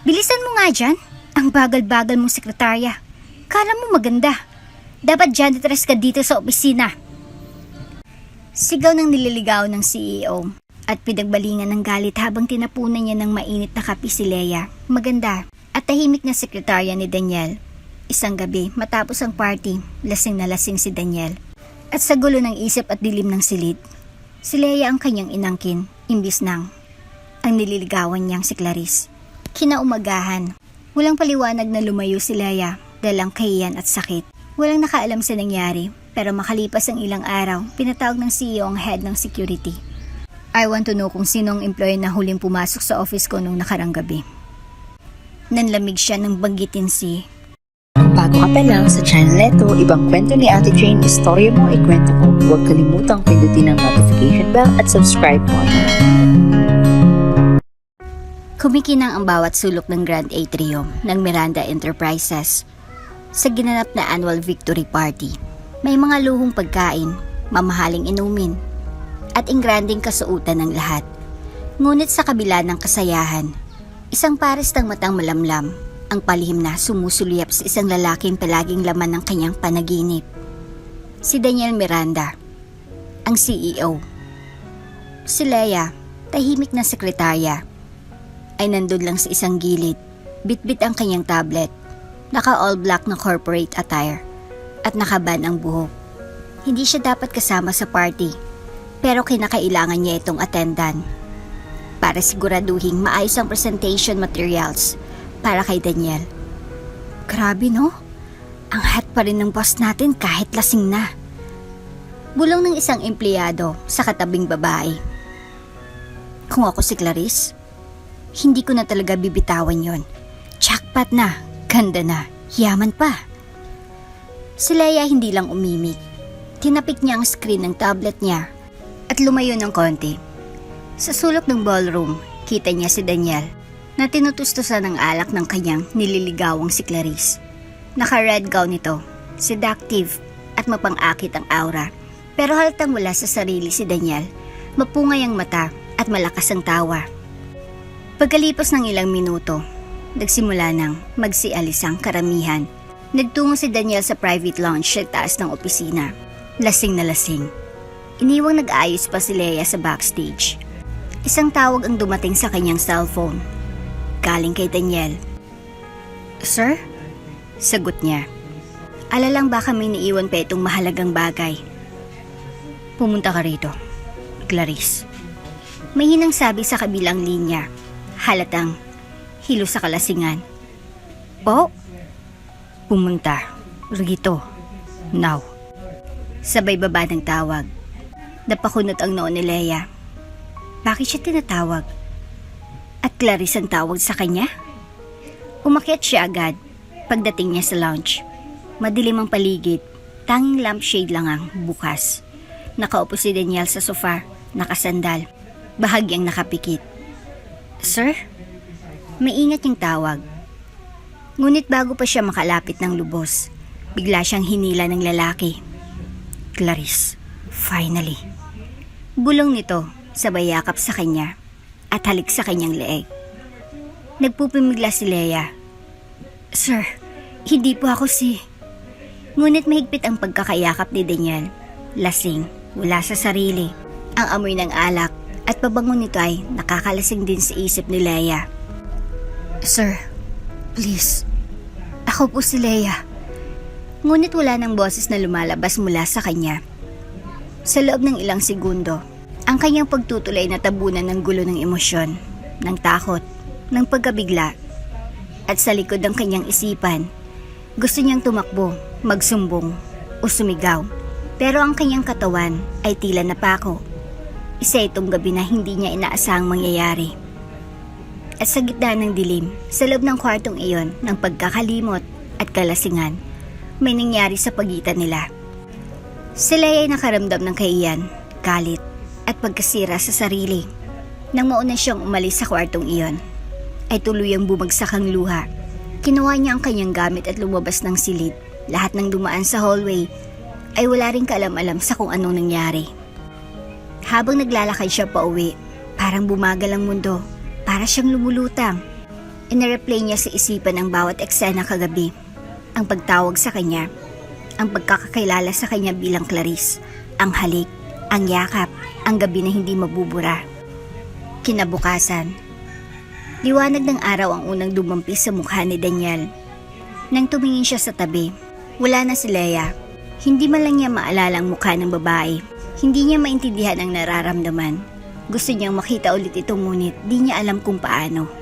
Bilisan mo nga dyan. Ang bagal-bagal mong sekretarya. Kala mo maganda. Dapat janitress ka dito sa opisina. Sigaw ng nililigaw ng CEO at pinagbalingan ng galit habang tinapunan niya ng mainit na kape si Leia. Maganda at tahimik na sekretarya ni Daniel. Isang gabi matapos ang party, lasing na lasing si Daniel. At sa gulo ng isip at dilim ng silid, si Leia ang kanyang inangkin, imbis nang ang nililigawan niyang si Clarice. Kinaumagahan, walang paliwanag na lumayo si Leia dahil ang kahiyan at sakit. Walang nakaalam sa nangyari, pero makalipas ang ilang araw, pinatawag ng CEO ang head ng security. I want to know kung sino ang employee na huling pumasok sa office ko nung nakarang gabi. Nanlamig siya nang banggitin si... Kung bago ka pa lang sa channel neto, ibang kwento ni Ate Jane, istorya mo, ikwento ko. Huwag kalimutang pindutin ang notification bell at subscribe button. Kumikinang ang bawat sulok ng Grand Atrium ng Miranda Enterprises sa ginanap na annual victory party. May mga luhong pagkain, mamahaling inumin, at ingranding kasuotan ng lahat. Ngunit sa kabila ng kasayahan, isang pares ng matang malamlam ang palihim na sumusulyap sa isang lalaking palaging laman ng kanyang panaginip. Si Daniel Miranda, ang CEO. Si Leia, tahimik na sekretarya, ay nandun lang sa isang gilid, bitbit ang kanyang tablet, naka all black na corporate attire, at nakaban ang buhok. Hindi siya dapat kasama sa party, pero kinakailangan niya itong attendan para siguraduhing maayos ang presentation materials para kay Daniel. Grabe no? Ang hot pa rin ng boss natin kahit lasing na. Bulong ng isang empleyado sa katabing babae. Kung ako si Clarice, hindi ko na talaga bibitawan yon. Jackpot na, ganda na, yaman pa. Si Leia hindi lang umimik. Tinapik niya ang screen ng tablet niya at lumayo ng konti. Sa sulok ng ballroom, kita niya si Daniel na tinutustusan ng alak ng kanyang nililigawang si Clarice. Naka-red gown ito, seductive at mapang-akit ang aura. Pero halatang wala sa sarili si Daniel, mapungay ang mata at malakas ang tawa. Pagkalipas ng ilang minuto, nagsimula nang magsialis ang karamihan. Nagtungo si Daniel sa private lounge sa taas ng opisina. Lasing na lasing. Iniwang nag-aayos pa si Leia sa backstage. Isang tawag ang dumating sa kanyang cellphone. Galing kay Daniel. Sir? Sagot niya. Alalang baka may naiwan pa itong mahalagang bagay. Pumunta ka rito, Clarice. May hinang sabi sa kabilang linya. Halatang hilo sa kalasingan. Po? Pumunta rito. Now. Sabay baba ng tawag. Napakunot ang noo ni Leia. Bakit siya tinatawag? At Clarice ang tawag sa kanya? Umakyat siya agad pagdating niya sa lounge. Madilim ang paligid, tanging lampshade lang ang bukas. Nakaupo si Daniel sa sofa, nakasandal, bahagyang nakapikit. Sir? Maingat yung tawag. Ngunit bago pa siya makalapit ng lubos, bigla siyang hinila ng lalaki. Clarice, finally. Bulong nito, sabay yakap sa kanya at halik sa kanyang leeg. Nagpupumigla si Leia. Sir, hindi po ako si... Ngunit mahigpit ang pagkakayakap ni Daniel. Lasing, wala sa sarili. Ang amoy ng alak at pabango nito ay nakakalasing din sa isip ni Leia. Sir, please. Ako po si Leia. Ngunit wala ng boses na lumalabas mula sa kanya. Sa loob ng ilang segundo, ang kanyang pagtutulay na tabunan ng gulo ng emosyon, ng takot, ng pagkabigla. At sa likod ng kanyang isipan, gusto niyang tumakbo, magsumbong, o sumigaw. Pero ang kanyang katawan ay tila napako. Isa itong gabi na hindi niya inaasahang mangyayari. At sa gitna ng dilim, sa loob ng kwartong iyon ng pagkakalimot at kalasingan, may nangyari sa pagitan nila. Si Leia ay nakaramdam ng kaiyan, galit, at pagkasira sa sarili. Nang mauna siyang umalis sa kwartong iyon, ay tuluyang bumagsak ang luha. Kinuha niya ang kanyang gamit at lumabas ng silid. Lahat ng dumaan sa hallway ay wala ring kaalam-alam sa kung anong nangyari. Habang naglalakad siya pa uwi, parang bumagal ang mundo, para siyang lumulutang. Inireplay niya sa isipan ang bawat eksena kagabi. Ang pagtawag sa kanya, ang pagkakakilala sa kanya bilang Clarice, ang halik, ang yakap, ang gabi na hindi mabubura. Kinabukasan, liwanag ng araw ang unang dumampi sa mukha ni Daniel. Nang tumingin siya sa tabi, wala na si Leia. Hindi man lang niya maalala ang mukha ng babae. Hindi niya maintindihan ang nararamdaman. Gusto niyang makita ulit ito ngunit di niya alam kung paano.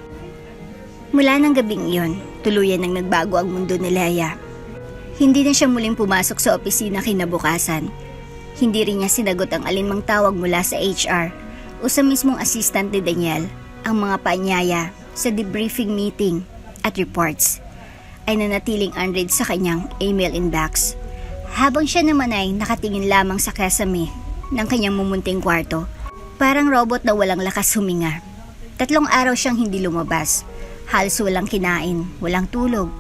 Mula ng gabing iyon, tuluyan nang nagbago ang mundo ni Leia. Hindi na siya muling pumasok sa opisina kinabukasan. Hindi rin niya sinagot ang alinmang tawag mula sa HR o sa mismong assistant ni Daniel. Ang mga paanyaya sa debriefing meeting at reports ay nanatiling unread sa kanyang email inbox. Habang siya naman ay nakatingin lamang sa kasame ng kanyang mumunting kwarto, parang robot na walang lakas huminga. 3 araw siyang hindi lumabas. Halos walang kinain, walang tulog.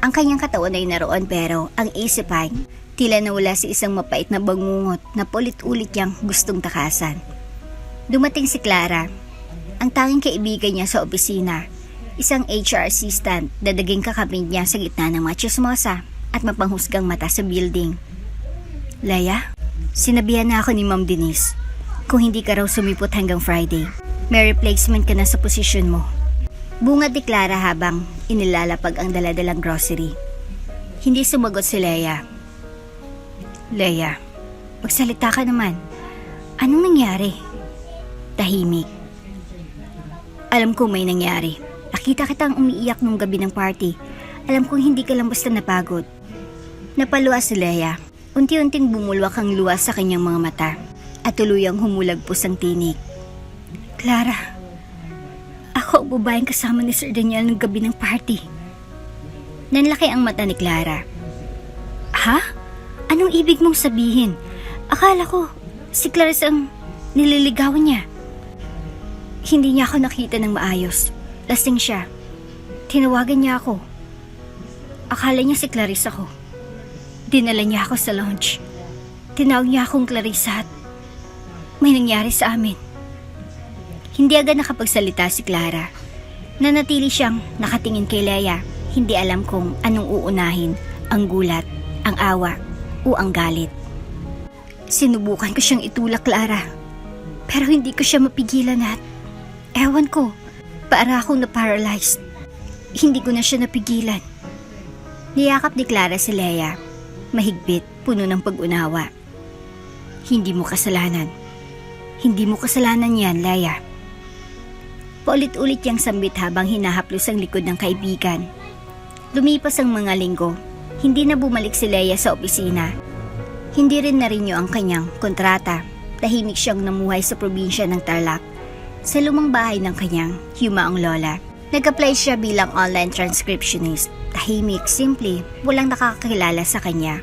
Ang kanyang katawan ay naroon pero ang isip ay tila nawala sa isang mapait na bangungot na paulit-ulit niyang gustong takasan. Dumating si Clara, ang tanging kaibigan niya sa opisina, isang HR assistant na daging kakamid niya sa gitna ng mga tsismosa at mapanghusgang mata sa building. Leia, sinabihan na ako ni Ma'am Denise, kung hindi ka raw sumipot hanggang Friday, may replacement ka na sa posisyon mo. Bungad ni Clara habang inilalapag ang daladalang grocery. Hindi sumagot si Leia. Leia, magsalita ka naman. Anong nangyari? Tahimik. Alam ko may nangyari. Nakita kitang umiiyak nung gabi ng party. Alam kong hindi ka lang basta napagod. Napaluwa si Leia. Unti-unting bumulwak ang luha sa kanyang mga mata at tuluyang humulagpos ang tinig. Clara, ako ang babaeng kasama ni Sir Daniel nung gabi ng party. Nanlaki ang mata ni Clara. Ha? Anong ibig mong sabihin? Akala ko si Clarice ang nililigawan niya. Hindi niya ako nakita ng maayos. Lasing siya. Tinawagan niya ako. Akala niya si Clarice ako. Dinala niya ako sa lounge. Tinawag niya akong Clarice at may nangyari sa amin. Hindi agad nakapagsalita si Clara. Nanatili siyang nakatingin kay Leia. Hindi alam kung anong uunahin, ang gulat, ang awa, o ang galit. Sinubukan ko siyang itulak, Clara. Pero hindi ko siya mapigilan at ewan ko, para akong na-paralyzed. Hindi ko na siya napigilan. Niyakap ni Clara si Leia. Mahigpit, puno ng pag-unawa. Hindi mo kasalanan. Hindi mo kasalanan yan, Leia. Paulit-ulit yang sambit habang hinahaplos ang likod ng kaibigan. Lumipas ang mga linggo. Hindi na bumalik si Leia sa opisina. Hindi rin narinyo ang kanyang kontrata. Tahimik siyang namuhay sa probinsya ng Tarlac. Sa lumang bahay ng kanyang yumaong lola. Nag-apply siya bilang online transcriptionist. Tahimik, simple, walang nakakakilala sa kanya.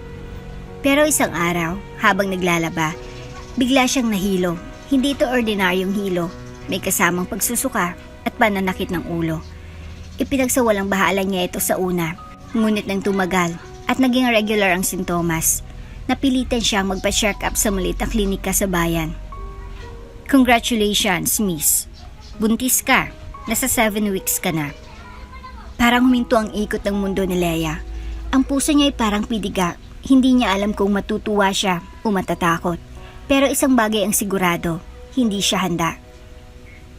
Pero isang araw, habang naglalaba, bigla siyang nahilo. Hindi ito ordinaryong hilo. May kasamang pagsusuka at pananakit ng ulo. Ipinagsawalang bahala niya ito sa una. Ngunit nang tumagal at naging regular ang sintomas, napilitan siyang magpa-check up sa maliit na klinika sa bayan. Congratulations, miss. Buntis ka. Nasa 7 weeks ka na. Parang huminto ang ikot ng mundo ni Leia. Ang puso niya ay parang pidiga. Hindi niya alam kung matutuwa siya o matatakot. Pero isang bagay ang sigurado, hindi siya handa.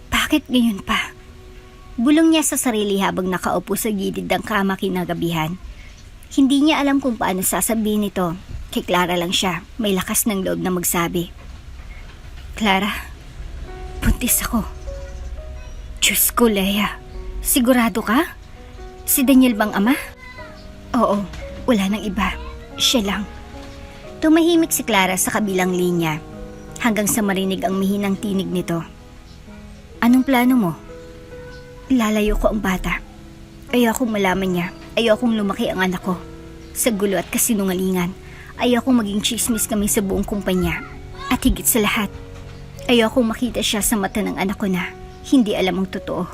Bakit ngayon pa? Bulong niya sa sarili habang nakaupo sa gilid ng kama kinagabihan. Hindi niya alam kung paano sasabihin ito. Kay Clara lang siya, may lakas ng loob na magsabi. Clara, buntis ako. Diyos ko, Leia. Sigurado ka? Si Daniel bang ama? Oo, wala nang iba. Siya lang. Tumahimik si Clara sa kabilang linya hanggang sa marinig ang mihinang tinig nito. Anong plano mo? Lalayo ko ang bata. Ayokong malaman niya. Ayokong lumaki ang anak ko. Sa gulo at kasinungalingan. Ayokong maging chismis kami sa buong kumpanya. At higit sa lahat, ayokong makita siya sa mata ng anak ko na hindi alam ang totoo.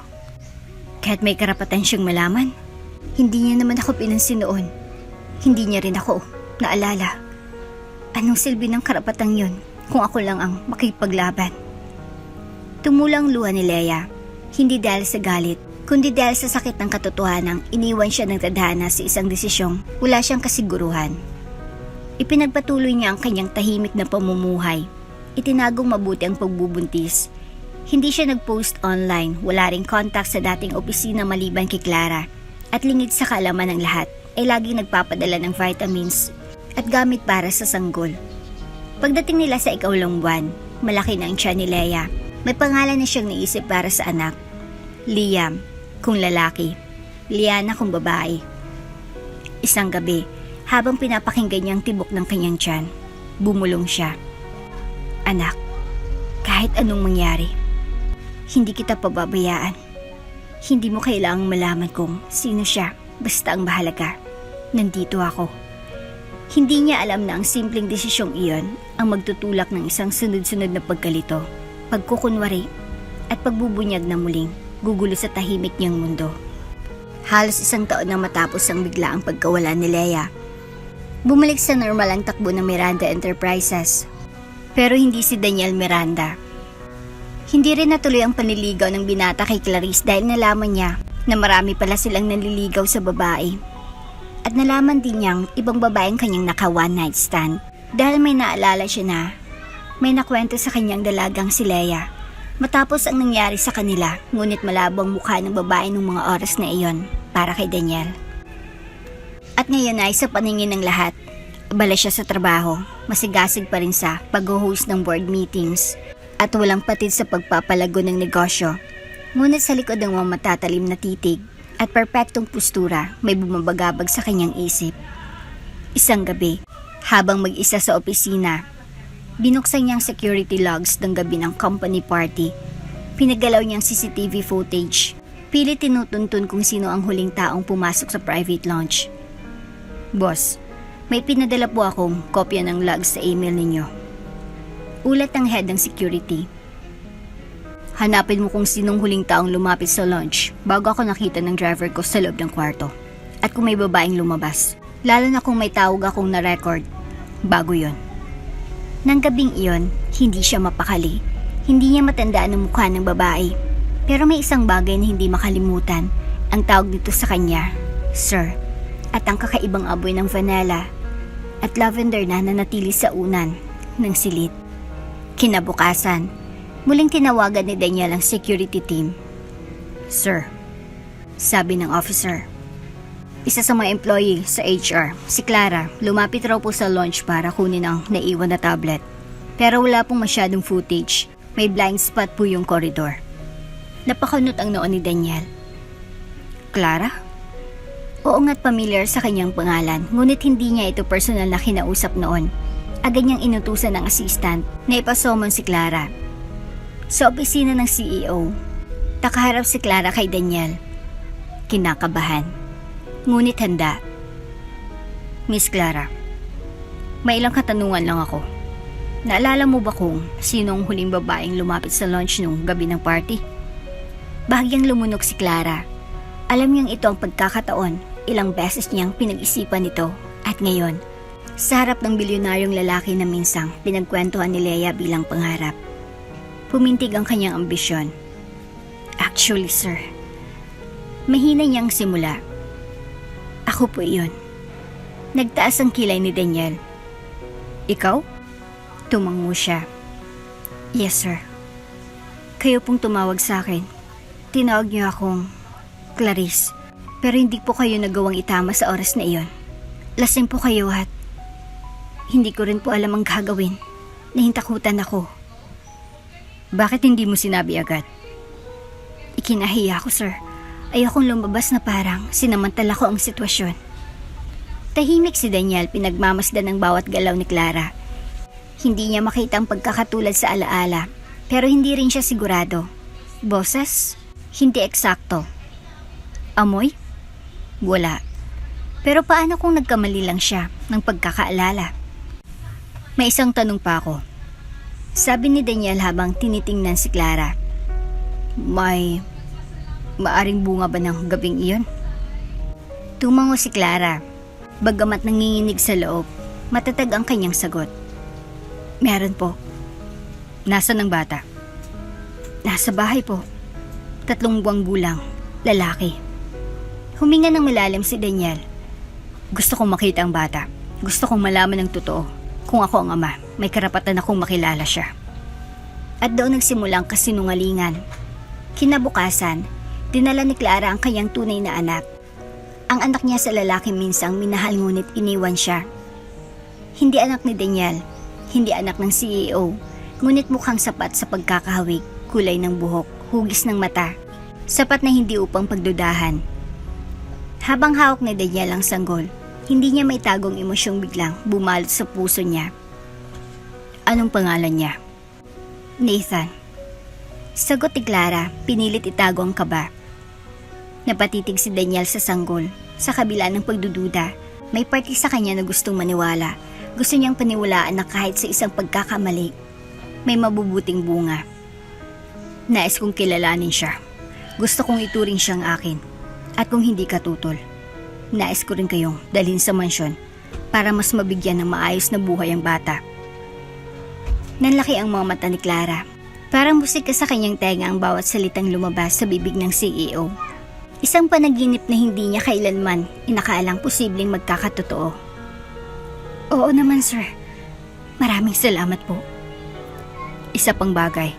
Kahit may karapatan siyang malaman, hindi niya naman ako pinansin noon. Hindi niya rin ako naalala. Anong silbi ng karapatang yun kung ako lang ang makipaglaban? Tumulang luha ni Leia, hindi dahil sa galit, kundi dahil sa sakit ng katotohanang iniwan siya ng tadhana sa isang desisyong wala siyang kasiguruhan. Ipinagpatuloy niya ang kanyang tahimik na pamumuhay. Itinagong mabuti ang pagbubuntis. Hindi siya nag-post online, wala ring contact sa dating opisina maliban kay Clara. At lingid sa kaalaman ng lahat, ay laging nagpapadala ng vitamins at gamit para sa sanggol. Pagdating nila sa ikaw-long buwan, malaki na ang tiyan ni Leia. May pangalan na siyang naisip para sa anak. Liam, kung lalaki. Liana kung babae. Isang gabi, habang pinapakinggan niya ang tibok ng kanyang tiyan, bumulong siya. Anak, kahit anong mangyari, hindi kita pababayaan. Hindi mo kailangang malaman kung sino siya, basta ang mahalaga. Nandito ako. Hindi niya alam na ang simpleng desisyong iyon ang magtutulak ng isang sunod-sunod na pagkalito, pagkukunwari, at pagbubunyag na muling gugulo sa tahimik niyang mundo. Halos isang taon na matapos ang biglaang pagkawala ni Leia. Bumalik sa normal ang takbo ng Miranda Enterprises. Pero hindi si Daniel Miranda. Hindi rin natuloy ang panliligaw ng binata kay Clarice dahil nalaman niya na marami pala silang naliligaw sa babae. At nalaman din niyang ibang babaeng kanyang naka one night stand dahil may naalala siya na may nakwento sa kanyang dalagang si Leia matapos ang nangyari sa kanila, ngunit malabo ang mukha ng babae ng mga oras na iyon para kay Daniel. At ngayon ay sa paningin ng lahat, abala siya sa trabaho, masigasig pa rin sa pag-host ng board meetings at walang patid sa pagpapalago ng negosyo. Ngunit sa likod ng mga matatalim na titig at perpektong postura, may bumabagabag sa kanyang isip. Isang gabi, habang mag-isa sa opisina, binuksan niyang security logs ng gabi ng company party. Pinagalaw niyang CCTV footage. Pilit tinutuntun kung sino ang huling taong pumasok sa private lounge. Boss, may pinadala po akong kopya ng logs sa email ninyo. Ulat ng head ng security. Hanapin mo kung sinong huling taong lumapit sa lounge bago ako nakita ng driver ko sa loob ng kwarto. At kung may babaeng lumabas, lalo na kung may tawag akong na-record, bago yon. Nang gabing iyon, hindi siya mapakali. Hindi niya matandaan ang mukha ng babae. Pero may isang bagay na hindi makalimutan. Ang tawag nito sa kanya, Sir. At ang kakaibang amoy ng vanilla at lavender na nanatili sa unan ng silid. Kinabukasan, muling tinawagan ni Daniel ang security team. Sir, sabi ng officer. Isa sa mga employee sa HR, si Clara, lumapit raw po sa lounge para kunin ang naiwan na tablet. Pero wala pong masyadong footage. May blind spot po yung koridor. Napakunot ang noon ni Daniel. Clara? Oo nga't familiar sa kanyang pangalan, ngunit hindi niya ito personal na kinausap noon. Agad niyang inutusan ng assistant na ipasomon si Clara. Sa opisina ng CEO, nakaharap si Clara kay Daniel. Kinakabahan, ngunit handa. Miss Clara, may ilang katanungan lang ako. Naalala mo ba kung sinong huling babaeng lumapit sa lunch nung gabi ng party? Bahagyang lumunok si Clara. Alam niyang ito ang pagkakataon, ilang beses niyang pinag-isipan ito at ngayon, sa harap ng bilyonaryong lalaki na minsang pinagkwentuhan ni Leia bilang pangarap. Pumintig ang kanyang ambisyon. Actually, sir, mahina niyang simula. Ako po iyon. Nagtaas ang kilay ni Daniel. Ikaw? Tumango siya. Yes, sir. Kayo pong tumawag sa akin. Tinawag niyo akong Clarice. Pero hindi po kayo nagawang itama sa oras na iyon. Lasing po kayo at hindi ko rin po alam ang gagawin. Nahintakutan ako. Bakit hindi mo sinabi agad? Ikinahiya ko, sir. Ayokong lumabas na parang sinamantala ko ang sitwasyon. Tahimik si Daniel, pinagmamasdan ng bawat galaw ni Clara. Hindi niya makita ang pagkakatulad sa alaala, pero hindi rin siya sigurado. Boses? Hindi eksakto. Amoy? Wala. Pero paano kung nagkamali lang siya ng pagkakaalala? May isang tanong pa ako. Sabi ni Daniel habang tinitingnan si Clara. Maaring bunga ba ng gabing iyon? Tumango si Clara. Bagamat nanginginig sa loob, matatag ang kanyang sagot. Meron po. Nasaan ang bata? Nasa bahay po. 3 buwang gulang. Lalaki. Huminga ng malalim si Daniel. Gusto kong makita ang bata. Gusto kong malaman ng totoo. Kung ako ang ama, may karapatan akong makilala siya. At doon nagsimulang kasinungalingan. Kinabukasan, dinala ni Clara ang kanyang tunay na anak. Ang anak niya sa lalaki minsang minahal ngunit iniwan siya. Hindi anak ni Daniel, hindi anak ng CEO, ngunit mukhang sapat sa pagkakahawig, kulay ng buhok, hugis ng mata. Sapat na hindi upang pagdudahan. Habang hawak ni Daniel ang sanggol, hindi niya may tagong emosyong biglang bumalot sa puso niya. Anong pangalan niya? Nathan. Sagot ni Clara, pinilit itago ang kaba. Napatitig si Daniel sa sanggol. Sa kabila ng pagdududa, may parte sa kanya na gustong maniwala. Gusto niyang paniwalaan na kahit sa isang pagkakamali, may mabubuting bunga. Nais kong kilalanin siya. Gusto kong ituring siyang akin. At kung hindi ka tutol, nais ko rin kayong dalhin sa mansyon para mas mabigyan ng maayos na buhay ang bata. Nanlaki ang mga mata ni Clara. Parang musika sa kanyang tenga ang bawat salitang lumabas sa bibig ng CEO. Isang panaginip na hindi niya kailanman inakaalang posibleng magkakatotoo. Oo naman, sir. Maraming salamat po. Isa pang bagay.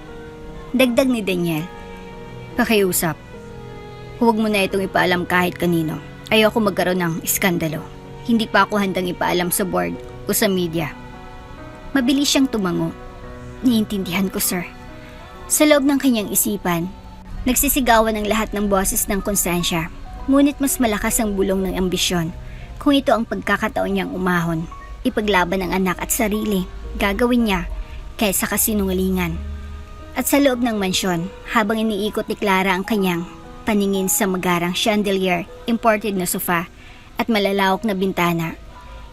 Dagdag ni Daniel. Pakiusap. Huwag mo na itong ipaalam kahit kanino. Ayoko magkaroon ng iskandalo. Hindi pa ako handang ipaalam sa board o sa media. Mabilis siyang tumango. Niintindihan ko, sir. Sa loob ng kanyang isipan, nagsisigawan ang lahat ng boses ng konsensya. Ngunit mas malakas ang bulong ng ambisyon. Kung ito ang pagkakataon niyang umahon, ipaglaban ang anak at sarili, gagawin niya kaysa kasinungalingan. At sa loob ng mansyon, habang iniikot ni Clara ang kanyang paningin sa magarang chandelier, imported na sofa, at malalawak na bintana,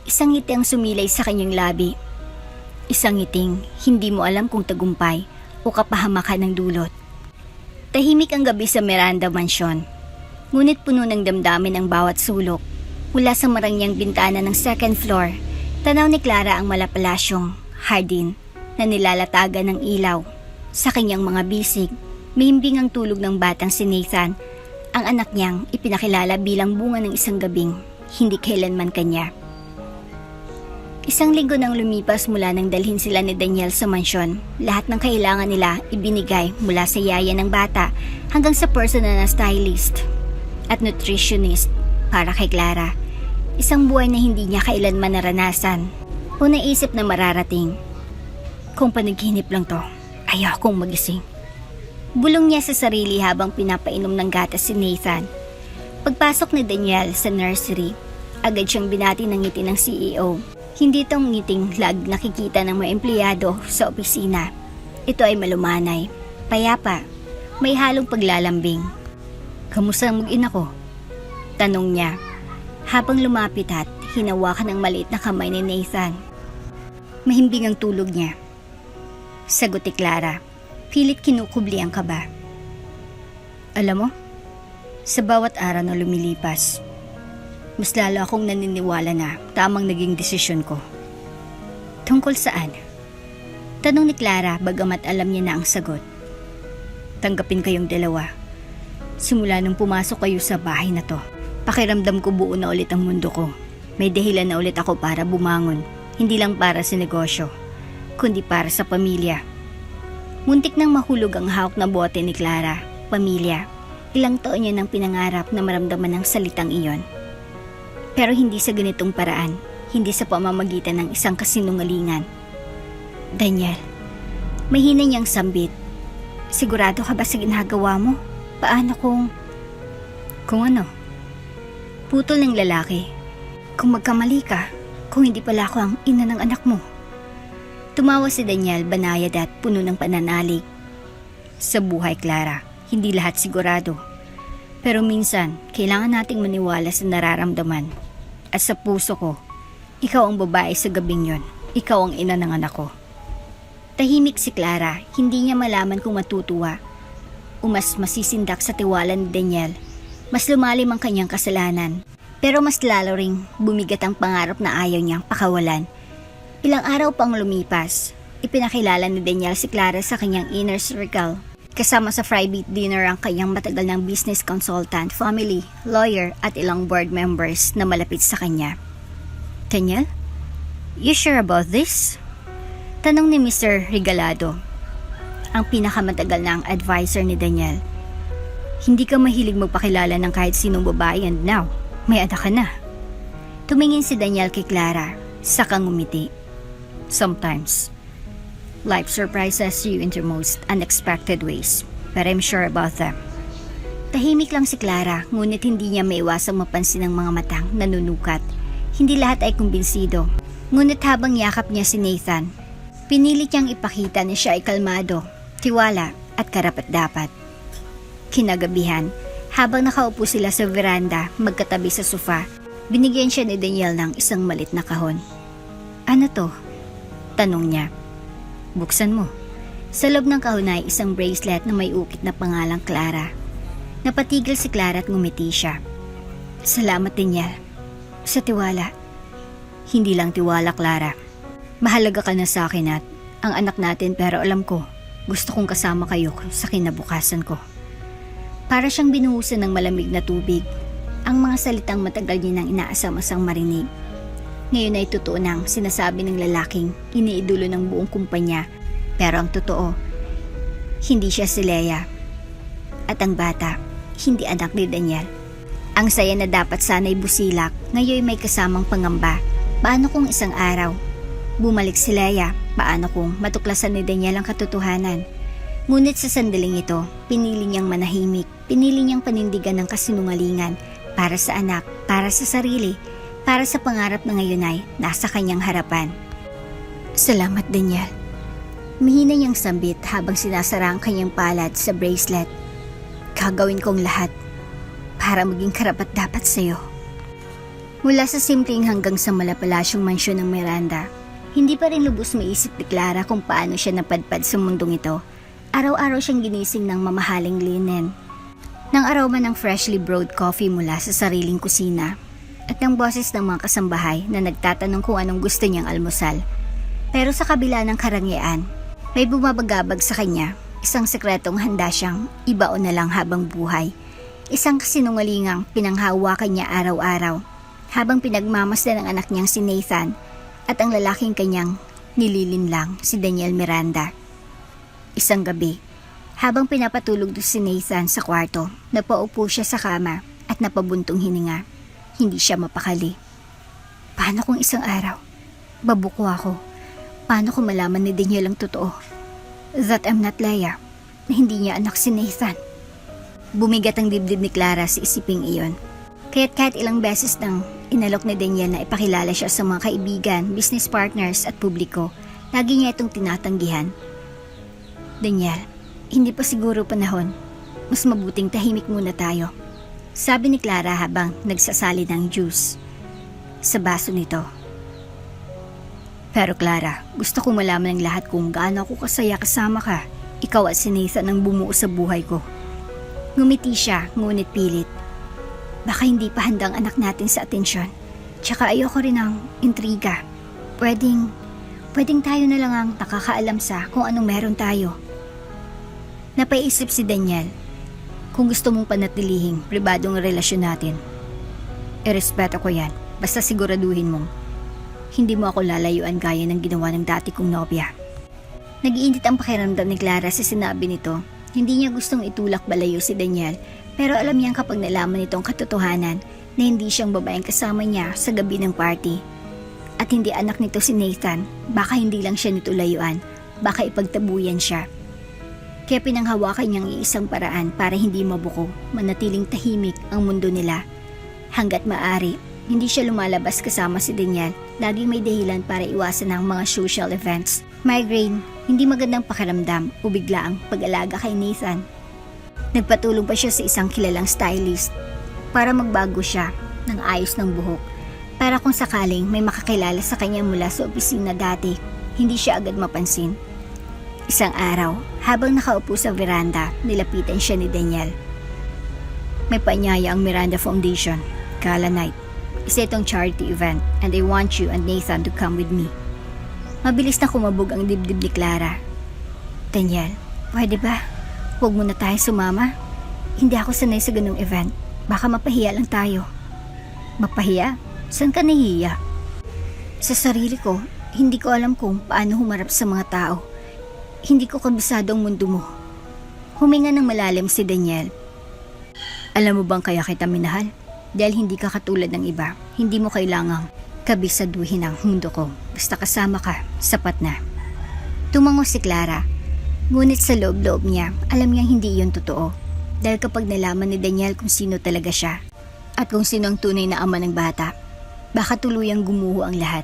isang ngiti ang sumilay sa kanyang labi. Isang ngiting hindi mo alam kung tagumpay o kapahamakan ng dulot. Tahimik ang gabi sa Miranda Mansion, ngunit puno ng damdamin ang bawat sulok. Mula sa marangyang bintana ng second floor, tanaw ni Clara ang malapalasyong hardin na nilalatagan ng ilaw. Sa kanyang mga bisig, mahimbing ang tulog ng batang si Nathan, ang anak niyang ipinakilala bilang bunga ng isang gabing hindi kailanman kanya. Isang linggo nang lumipas mula nang dalhin sila ni Daniel sa mansyon. Lahat ng kailangan nila ibinigay mula sa yaya ng bata hanggang sa personal na stylist at nutritionist para kay Clara. Isang buhay na hindi niya kailanman naranasan o naisip na mararating. Kung panaginip lang to, ayaw kong magising. Bulong niya sa sarili habang pinapainom ng gatas si Nathan. Pagpasok ni Daniel sa nursery, agad siyang binati ng ngiti ng CEO. Hindi itong ngiting lag nakikita ng mga empleyado sa opisina. Ito ay malumanay, payapa, may halong paglalambing. Kamusta ang mag-ina ko? Tanong niya, habang lumapit at hinawakan ng maliit na kamay ni Nathan. Mahimbing ang tulog niya. Sagot ni Clara, pilit kinukubli ang kaba. Alam mo, sa bawat araw na lumilipas, mas lalo akong naniniwala na tamang naging desisyon ko. Tungkol saan? Tanong ni Clara bagamat alam niya na ang sagot. Tanggapin kayong dalawa. Simula nung pumasok kayo sa bahay na to, pakiramdam ko buo na ulit ang mundo ko. May dahilan na ulit ako para bumangon, hindi lang para sa negosyo, kundi para sa pamilya. Muntik nang mahulog ang hawak na bote ni Clara, pamilya. Ilang taon niya nang pinangarap na maramdaman ang salitang iyon. Pero hindi sa ganitong paraan, hindi sa pamamagitan ng isang kasinungalingan. Daniel, mahina niyang sambit. Sigurado ka ba sa ginagawa mo? Paano kung... Kung ano? Putol ng lalaki. Kung magkamali ka, kung hindi pala ako ang ina ng anak mo. Tumawa si Daniel, banayad at puno ng pananalig. Sa buhay, Clara, hindi lahat sigurado. Pero minsan, kailangan nating maniwala sa nararamdaman. At sa puso ko, ikaw ang babae sa gabing yon. Ikaw ang ina ng anak ko. Tahimik si Clara, hindi niya malaman kung matutuwa o mas masisindak sa tiwala ni Daniel. Mas lumalim ang kanyang kasalanan. Pero mas lalo ring bumigat ang pangarap na ayaw niyang pakawalan. Ilang araw pang lumipas, ipinakilala ni Daniel si Clara sa kanyang inner circle. Kasama sa private dinner ang kanyang matagal ng business consultant, family, lawyer at ilang board members na malapit sa kanya. Daniel, you sure about this? Tanong ni Mr. Regalado, ang pinakamatagal na ang advisor ni Daniel. Hindi ka mahilig magpakilala ng kahit sinong babae and now, may anak ka na. Tumingin si Daniel kay Clara, saka ngumiti. Sometimes, life surprises you in the most unexpected ways, but I'm sure about them. Tahimik lang si Clara, ngunit hindi niya maiwasang mapansin ang mga matang nanunukat. Hindi lahat ay kumbinsido. Ngunit habang yakap niya si Nathan, pinilit niyang ipakita na siya ay kalmado, tiwala at karapat-dapat. Kinagabihan, habang nakaupo sila sa veranda magkatabi sa sofa, binigyan siya ni Daniel ng isang malit na kahon. Ano to? Tanong niya. Buksan mo. Sa loob ng kahon ay isang bracelet na may ukit na pangalang Clara. Napatigil si Clara at ngumiti siya. Salamat Daniel. Sa tiwala. Hindi lang tiwala, Clara. Mahalaga ka na sa akin at ang anak natin, pero alam ko, gusto kong kasama kayo sa kinabukasan ko. Para siyang binuhusan ng malamig na tubig. Ang mga salitang matagal niya nang inaasam-asang marinig. Ngayon ay totoo nang sinasabi ng lalaking iniidolo ng buong kumpanya. Pero ang totoo, hindi siya si Leia. At ang bata, hindi anak ni Daniel. Ang saya na dapat sana'y busilak, ngayon may kasamang pangamba. Paano kung isang araw, bumalik si Leia? Paano kung matuklasan ni Daniel ang katotohanan? Ngunit sa sandaling ito, pinili niyang manahimik. Pinili niyang panindigan ng kasinungalingan. Para sa anak, para sa sarili, para sa pangarap na ngayon ay nasa kanyang harapan. Salamat, Daniel. Mahina niyang sambit habang sinasara ang kanyang palad sa bracelet. Gagawin kong lahat para maging karapat-dapat sa'yo. Mula sa simpleng hanggang sa malapalasyong mansyon ng Miranda, hindi pa rin lubos maisip ni Clara kung paano siya napadpad sa mundong ito. Araw-araw siyang ginising ng mamahaling linen, ng aroma ng freshly brewed coffee mula sa sariling kusina, at ng boses ng mga kasambahay na nagtatanong kung anong gusto niyang almusal. Pero sa kabila ng karangyaan, may bumabagabag sa kanya, isang sekretong handa siyang ibaon na lang habang buhay. Isang kasinungalingang pinanghawakan niya araw-araw, habang pinagmamasdan ng anak niyang si Nathan at ang lalaking kanyang nililinlang si Daniel Miranda. Isang gabi, habang pinapatulog si Nathan sa kwarto, napaupo siya sa kama at napabuntong hininga. Hindi siya mapakali. Paano kung isang araw, babuko ako? Paano kung malaman ni Daniel ang totoo? That I'm not Leia, na hindi niya anak si Nathan. Bumigat ang dibdib ni Clara sa isiping iyon. Kaya't kahit ilang beses nang inalok ni Daniel na ipakilala siya sa mga kaibigan, business partners at publiko, lagi niya itong tinatanggihan. Daniel, hindi pa siguro panahon. Mas mabuting tahimik muna tayo. Sabi ni Clara habang nagsasali ng juice sa baso nito. Pero Clara, gusto kong malaman ng lahat kung gaano ako kasaya kasama ka. Ikaw at si Nathan ang bumuo sa buhay ko. Ngumiti siya, ngunit pilit. Baka hindi pa handang anak natin sa atensyon. Tsaka ayoko rin ng intriga. Pwedeng tayo na lang ang nakakaalam sa kung anong meron tayo. Napaisip si Daniel. Kung gusto mong panatilihing pribadong relasyon natin, irespeto ko yan. Basta siguraduhin mong hindi mo ako lalayuan gaya ng ginawa ng dati kong nobya. Nag-iinit ang pakiramdam ni Clara sa sinabi nito. Hindi niya gustong itulak balayo si Daniel, pero alam niyang kapag nalaman nito ang katotohanan na hindi siyang babaeng kasama niya sa gabi ng party at hindi anak nito si Nathan, baka hindi lang siya nito layuan, baka ipagtabuyan siya. Kaya pinanghawakan niyang iisang paraan para hindi mabuko, manatiling tahimik ang mundo nila. Hanggat maaari, hindi siya lumalabas kasama si Daniel. Laging may dahilan para iwasan ang mga social events. Migraine, hindi magandang pakiramdam o biglaang pag-alaga kay Nathan. Nagpatulong pa siya sa isang kilalang stylist para magbago siya ng ayos ng buhok. Para kung sakaling may makakilala sa kanya mula sa opisina dati, hindi siya agad mapansin. Isang araw, habang nakaupo sa veranda, nilapitan siya ni Daniel. May paanyaya ang Miranda Foundation, Gala Night. Isa itong charity event and I want you and Nathan to come with me. Mabilis na kumabog ang dibdib ni Clara. Daniel, pwede ba? Huwag muna tayo sumama. Hindi ako sanay sa ganung event. Baka mapahiya lang tayo. Mapahiya? Saan ka nahihiya? Sa sarili ko, hindi ko alam kung paano humarap sa mga tao. Hindi ko kabisado ang mundo mo. Huminga ng malalim si Daniel. Alam mo bang kaya kita minahal? Dahil hindi ka katulad ng iba. Hindi mo kailangang kabisaduhin ang mundo ko. Basta kasama ka, sapat na. Tumango si Clara. Ngunit sa loob-loob niya, alam niyang hindi iyon totoo. Dahil kapag nalaman ni Daniel kung sino talaga siya at kung sino ang tunay na ama ng bata, baka tuluyang gumuho ang lahat.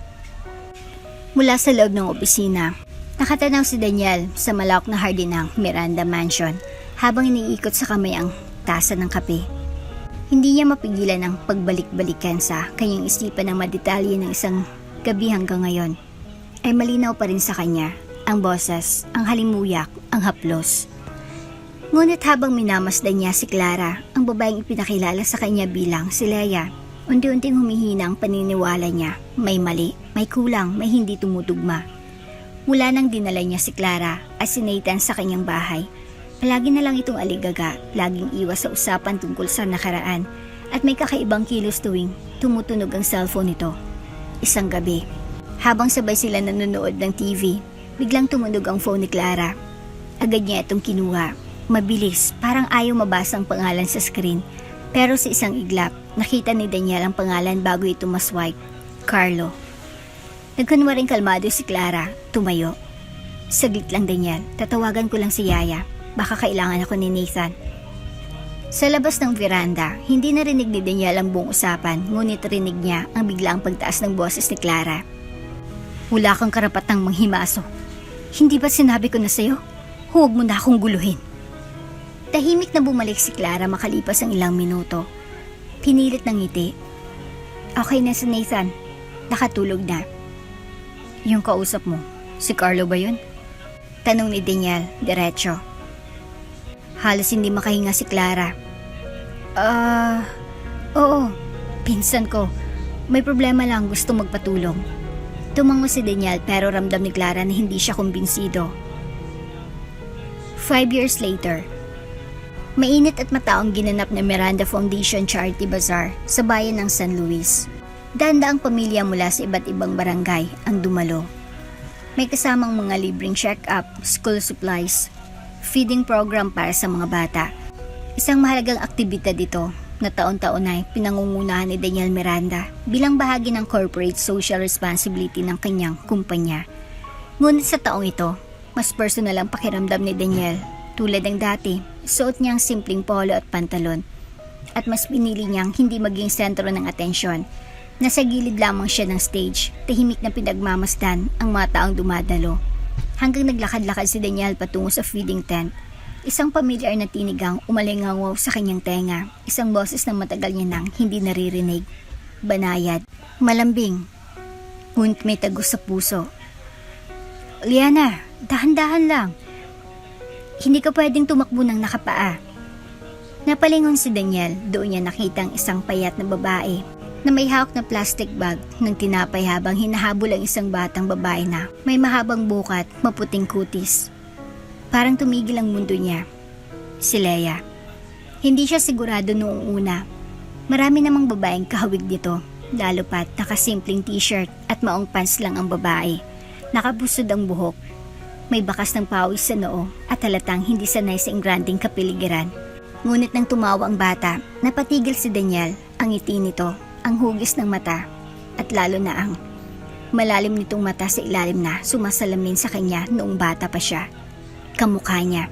Mula sa loob ng opisina, nakatanaw si Daniel sa malawak na hardin ng Miranda Mansion habang iniikot sa kamay ang tasa ng kape. Hindi niya mapigilan ang pagbalik-balikan sa kanyang isipan ng madetalye ng isang gabi hanggang ngayon. Ay malinaw pa rin sa kanya ang boses, ang halimuyak, ang haplos. Ngunit habang minamasdan niya si Clara, ang babaeng ipinakilala sa kanya bilang si Leia, unti-unting humihina ang paniniwala niya. May mali, may kulang, may hindi tumutugma. Mula nang dinala niya si Clara at si Nathan sa kanyang bahay, palagi na lang itong aligaga, laging iwas sa usapan tungkol sa nakaraan at may kakaibang kilos tuwing tumutunog ang cellphone nito. Isang gabi, habang sabay sila nanonood ng TV, biglang tumunog ang phone ni Clara. Agad niya itong kinuha. Mabilis, parang ayaw mabasa ang pangalan sa screen. Pero sa isang iglap, nakita ni Daniel ang pangalan bago ito maswipe. Carlo. Nagkunwaring kalmado si Clara, tumayo. Saglit lang Daniel, tatawagan ko lang si Yaya. Baka kailangan ako ni Nathan. Sa labas ng veranda, hindi narinig ni Daniel ang buong usapan, ngunit rinig niya ang biglaang pagtaas ng boses ni Clara. Wala kang karapatang manghimaso. Hindi ba sinabi ko na sa'yo? Huwag mo na akong guluhin. Tahimik na bumalik si Clara makalipas ang ilang minuto. Pinilit ng ngiti. Okay na si Nathan. Nakatulog na. Yung kausap mo, si Carlo ba yun? Tanong ni Daniel, diretso. Halos hindi makahinga si Clara. Oo, pinsan ko. May problema lang, gusto magpatulong. Tumango si Daniel pero ramdam ni Clara na hindi siya kumbinsido. 5 years later, mainit at mataong ginanap ng Miranda Foundation Charity Bazaar sa bayan ng San Luis. Danda-daang pamilya mula sa iba't ibang barangay ang dumalo. May kasamang mga libreng check-up, school supplies, feeding program para sa mga bata. Isang mahalagang aktibidad ito na taon-taon ay pinangungunahan ni Daniel Miranda bilang bahagi ng corporate social responsibility ng kanyang kumpanya. Ngunit sa taong ito, mas personal ang pakiramdam ni Daniel. Tulad ng dati, suot niyang simpleng polo at pantalon. At mas pinili niyang hindi maging sentro ng atensyon. Nasa gilid lamang siya ng stage, tahimik na pinagmamasdan ang mga taong dumadalo. Hanggang naglakad-lakad si Daniel patungo sa feeding tent. Isang pamilyar na tinigang umalingaw sa kanyang tenga. Isang boses na matagal niya nang hindi naririnig. Banayad, malambing, ngunit may tagos sa puso. Liana, dahan-dahan lang. Hindi ka pwedeng tumakbo ng nakapaa. Napalingon si Daniel, doon niya nakita ang isang payat na babae na may hawak na plastic bag ng tinapay habang hinahabol ang isang batang babae na may mahabang bukat, maputing kutis. Parang tumigil ang mundo niya. Si Leia. Hindi siya sigurado noong una. Marami namang babaeng kahawig dito, lalo pat nakasimpleng t-shirt at maong pants lang ang babae. Nakabusod ang buhok. May bakas ng pawis sa noo at halatang hindi sanay sa ingranding kapiligiran. Ngunit nang tumawa ang bata, napatigil si Daniel. Ang ngiti nito, ang hugis ng mata, at lalo na ang malalim nitong mata sa ilalim na sumasalamin sa kanya noong bata pa siya. Kamukha niya.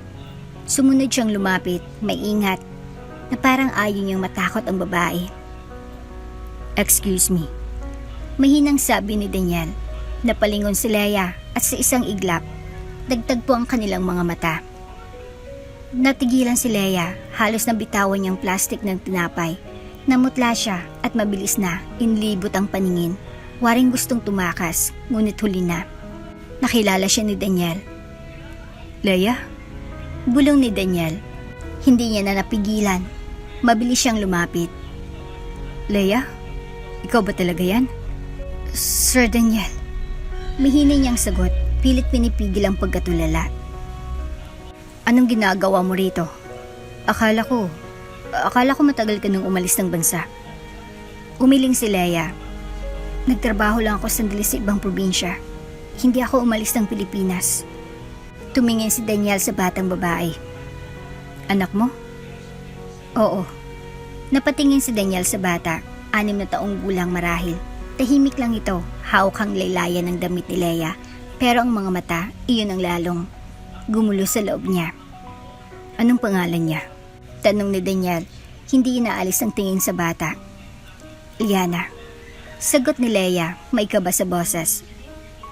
Sumunod siyang lumapit, may ingat, na parang ayaw niyang matakot ang babae. Excuse me. Mahinang sabi ni Daniel. Napalingon si Leia at sa isang iglap, dagtagpo ang kanilang mga mata. Natigilan si Leia, halos nabitawan niyang plastic ng tinapay. Namutla siya at mabilis na inlibot ang paningin. Waring gustong tumakas, ngunit huli na. Nakilala siya ni Daniel. Leia? Bulong ni Daniel. Hindi niya na napigilan. Mabilis siyang lumapit. Leia? Ikaw ba talaga yan? Sir Daniel. Mahina niyang sagot, pilit pinipigil ang pagkatulala. Anong ginagawa mo rito? Akala ko matagal ka nang umalis ng bansa. Umiling si Leia. Nagtrabaho lang ako sandali sa ibang probinsya. Hindi ako umalis ng Pilipinas. Tumingin si Daniel sa batang babae. Anak mo? Oo. Napatingin si Daniel sa bata, 6 na taong gulang marahil. Tahimik lang ito, hawak ang laylayan ng damit ni Leia. Pero ang mga mata, iyon ang lalong gumulo sa loob niya. Anong pangalan niya? Tanong ni Daniel, hindi inaalis ang tingin sa bata. Liana. Sagot ni Leia, may kaba sa boses.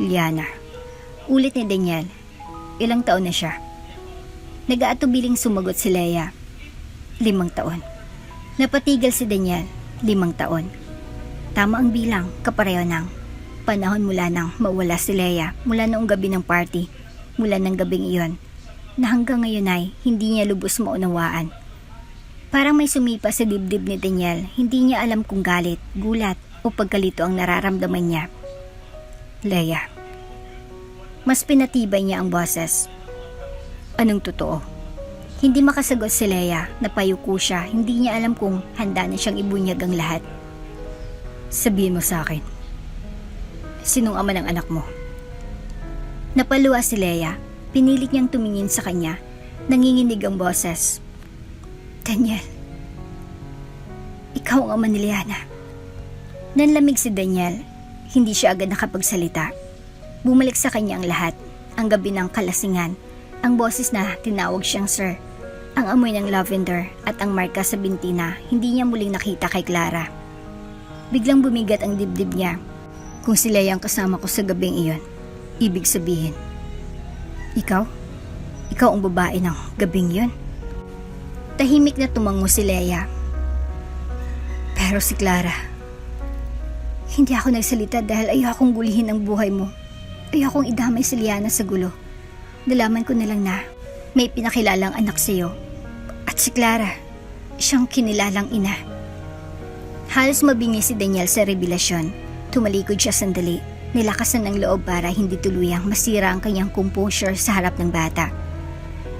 Liana. Ulit ni Daniel. Ilang taon na siya? Nag-aatubiling sumagot si Leia. 5 taon. Napatigil si Daniel. 5 taon. Tama ang bilang, kapareho ng panahon mula nang mawala si Leia, mula noong gabi ng party, mula ng gabing iyon, na hanggang ngayon ay hindi niya lubos maunawaan. Parang may sumipa sa dibdib ni Daniel, hindi niya alam kung galit, gulat o pagkalito ang nararamdaman niya. Leia. Mas pinatibay niya ang boses. Anong totoo? Hindi makasagot si Leia, napayuko siya, hindi niya alam kung handa na siyang ibunyag ang lahat. Sabihin mo sa akin, sinong ama ng anak mo? Napaluwa si Leia, pinilit niyang tumingin sa kanya, nanginginig ang boses. Daniel, ikaw ang ama ni Liana. Nanlamig si Daniel, hindi siya agad nakapagsalita. Bumalik sa kanya ang lahat, ang gabi ng kalasingan, ang boses na tinawag siyang sir, ang amoy ng lavender at ang marka sa binti na hindi niya muling nakita kay Clara. Biglang bumigat ang dibdib niya. Kung si Leia ang kasama ko sa gabing iyon, ibig sabihin, ikaw ang babae ng gabing iyon. Tahimik na tumango si Leia. Pero si Clara, hindi ako nagsalita dahil ayokong gulihin ang buhay mo. Ayokong idamay si Liana sa gulo. Nalaman ko na lang na may pinakilalang anak sa iyo. At si Clara, siyang kinilalang ina. Halos mabingi si Daniel sa revelasyon. Tumalikod siya sandali. Nilakasan ng loob para hindi tuluyang masira ang kanyang composure sa harap ng bata.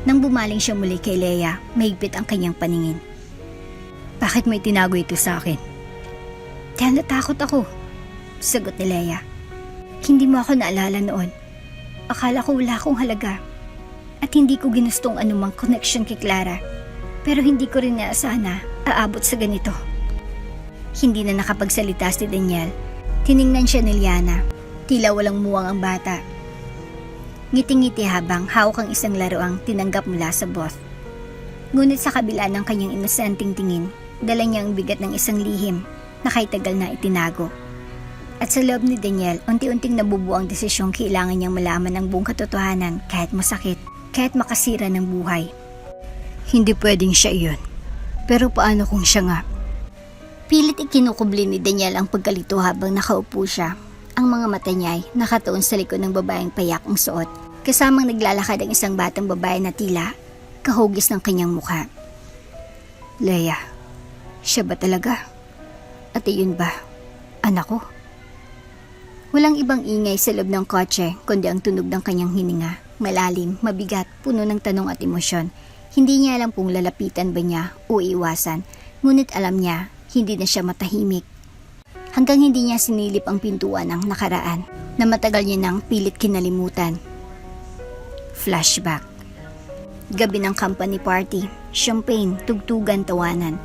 Nang bumaling siya muli kay Leia, mahigpit ang kanyang paningin. Bakit mo itinago ito sa akin? Dahil natakot ako, sagot ni Leia. Hindi mo ako naalala noon. Akala ko wala akong halaga. At hindi ko ginustong anumang connection kay Clara. Pero hindi ko rin naasahan na aabot sa ganito. Hindi na nakapagsalita si Daniel. Tiningnan siya ni Liana. Tila walang muwang ang bata. Ngiti-ngiti habang hawak ang isang laruang tinanggap mula sa boss. Ngunit sa kabila ng kanyang inosenteng tingin, dala niya ang bigat ng isang lihim na kahit tagal na itinago. At sa loob ni Daniel, unti-unting nabubuo ang desisyong kailangan niyang malaman ang buong katotohanan kahit masakit, kahit makasira ng buhay. Hindi pwedeng siya iyon. Pero paano kung siya nga? Pilit ikinukubli ni Daniel ang pagkalito habang nakaupo siya. Ang mga mata niya ay nakatuon sa likod ng babaeng payak ang suot. Kasamang naglalakad ang isang batang babae na tila kahugis ng kanyang mukha. Leia, siya ba talaga? At iyon ba, anak ko? Walang ibang ingay sa loob ng kotse kundi ang tunog ng kanyang hininga. Malalim, mabigat, puno ng tanong at emosyon. Hindi niya alam kung lalapitan ba niya o iwasan. Ngunit alam niya, hindi na siya matahimik. Hanggang hindi niya sinilip ang pintuan ng nakaraan na matagal niya nang pilit kinalimutan. Flashback. Gabi ng company party, champagne, tugtugan, tawanan.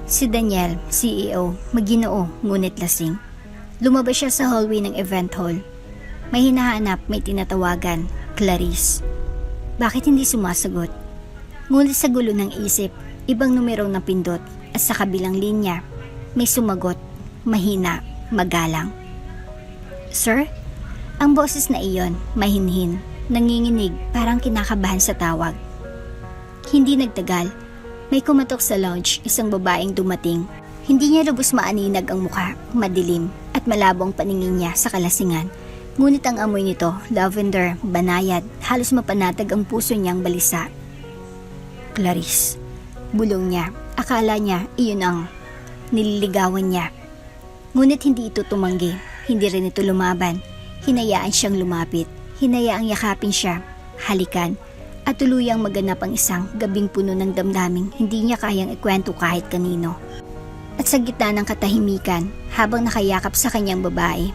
Si Daniel, CEO, maginoo, ngunit lasing. Lumabas siya sa hallway ng event hall. May hinahanap, may tinatawagan, Clarice. Bakit hindi sumasagot? Ngunit sa gulo ng isip, ibang numero na pindot at sa kabilang linya, may sumagot, mahina, magalang. Sir? Ang boses na iyon, mahinhin, nanginginig, parang kinakabahan sa tawag. Hindi nagtagal, may kumatok sa lounge, isang babaeng dumating. Hindi niya lubos maaninag ang mukha, madilim, at malabo ang paningin niya sa kalasingan. Ngunit ang amoy nito, lavender, banayad, halos mapanatag ang puso niyang balisa. Clarice, bulong niya. Akala niya iyon ang nililigawan niya. Ngunit hindi ito tumanggi, hindi rin ito lumaban. Hinayaan siyang lumapit, hinayaang yakapin siya, halikan, at tuluyang maganap ang isang gabing puno ng damdaming hindi niya kayang ikwento kahit kanino. At sa gitna ng katahimikan, habang nakayakap sa kanyang babae,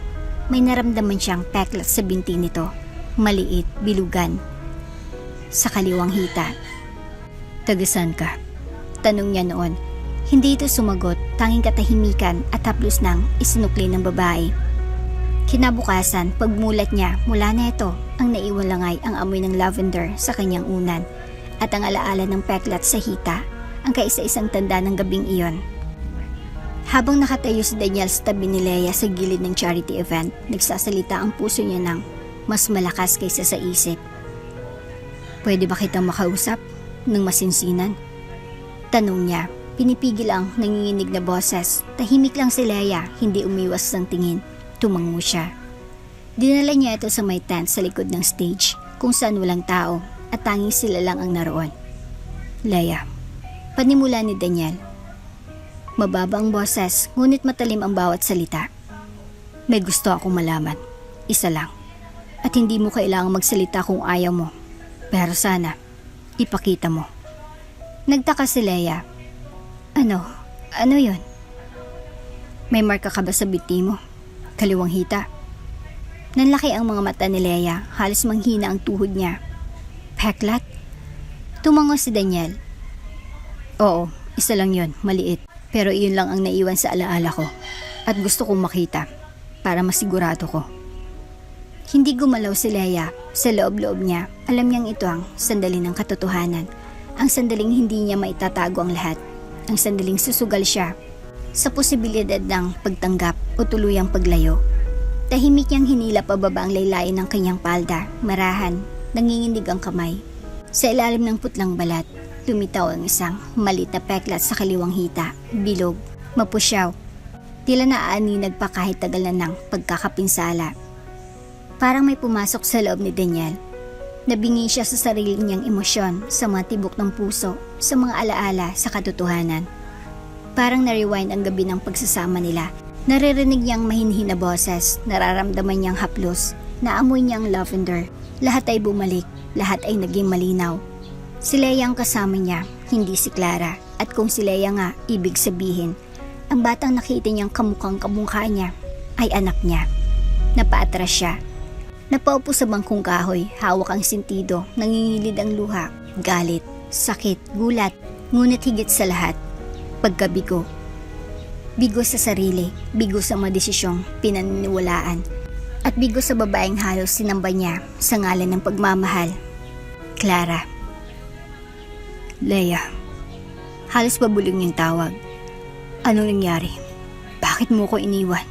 may naramdaman siyang peklat sa binti nito, maliit, bilugan, sa kaliwang hita. "Tagasan ka?" tanong niya noon. Hindi ito sumagot, tanging katahimikan at haplos nang isinukli ng babae. Kinabukasan, pagmulat niya mula na ito, ang naiwan lang ay ang amoy ng lavender sa kanyang unan at ang alaala ng peklat sa hita, ang kaisa-isang tanda ng gabing iyon. Habang nakatayo si Daniel sa tabi ni Leia sa gilid ng charity event, nagsasalita ang puso niya ng mas malakas kaysa sa isip. "Pwede ba kitang makausap ng masinsinan?" tanong niya. Pinipigil ang nanginginig na boses. Tahimik lang si Leia, hindi umiwas ng tingin. Tumango siya. Dinala niya ito sa may tent sa likod ng stage, kung saan walang tao at tanging sila lang ang naroon. "Leia," panimula ni Daniel. Mababa ang boses, ngunit matalim ang bawat salita. "May gusto akong malaman. Isa lang. At hindi mo kailangang magsalita kung ayaw mo. Pero sana, ipakita mo." Nagtaka si Leia. Ano yun?" "May marka ka ba sa binti mo? Kaliwang hita?" Nanlaki ang mga mata ni Leia, halos manghina ang tuhod niya. "Peklat?" Tumango si Daniel. "Oo, isa lang yun, maliit. Pero iyon lang ang naiwan sa alaala ko. At gusto kong makita, para masigurado ko." Hindi gumalaw si Leia. Sa loob-loob niya, alam niyang ito ang sandali ng katotohanan. Ang sandaling hindi niya maitatago ang lahat. Ang sandaling susugal siya sa posibilidad ng pagtanggap o tuluyang paglayo. Tahimik niyang hinila pababa ang laylayin ng kanyang palda, marahan, nanginginig ang kamay. Sa ilalim ng putlang balat, lumitaw ang isang malit na peklat sa kaliwang hita, bilog, mapusyaw. Tila naaaninag pa kahit tagal na ng pagkakapinsala. Parang may pumasok sa loob ni Daniel. Nabingi siya sa sarili niyang emosyon, sa mga tibok ng puso, sa mga alaala, sa katotohanan. Parang na-rewind ang gabi ng pagsasama nila. Naririnig niyang mahinhin na boses, nararamdaman niyang haplos, naamoy niyang lavender. Lahat ay bumalik, lahat ay naging malinaw. Si Leia ang kasama niya, hindi si Clara. At kung si Leia nga, ibig sabihin, ang batang nakita niyang kamukhang kamukha niya ay anak niya. Napaatras siya. Napaupo sa bangkong kahoy, hawak ang sentido, nangingilid ang luha, galit, sakit, gulat, ngunit higit sa lahat, pagkabigo. Bigo sa sarili, bigo sa mga desisyong pinaniniwalaan, at bigo sa babaeng halos sinamba niya sa ngalan ng pagmamahal. Clara. "Leia." Halos babulong yung tawag. "Anong nangyari? Bakit mo ko iniwan?"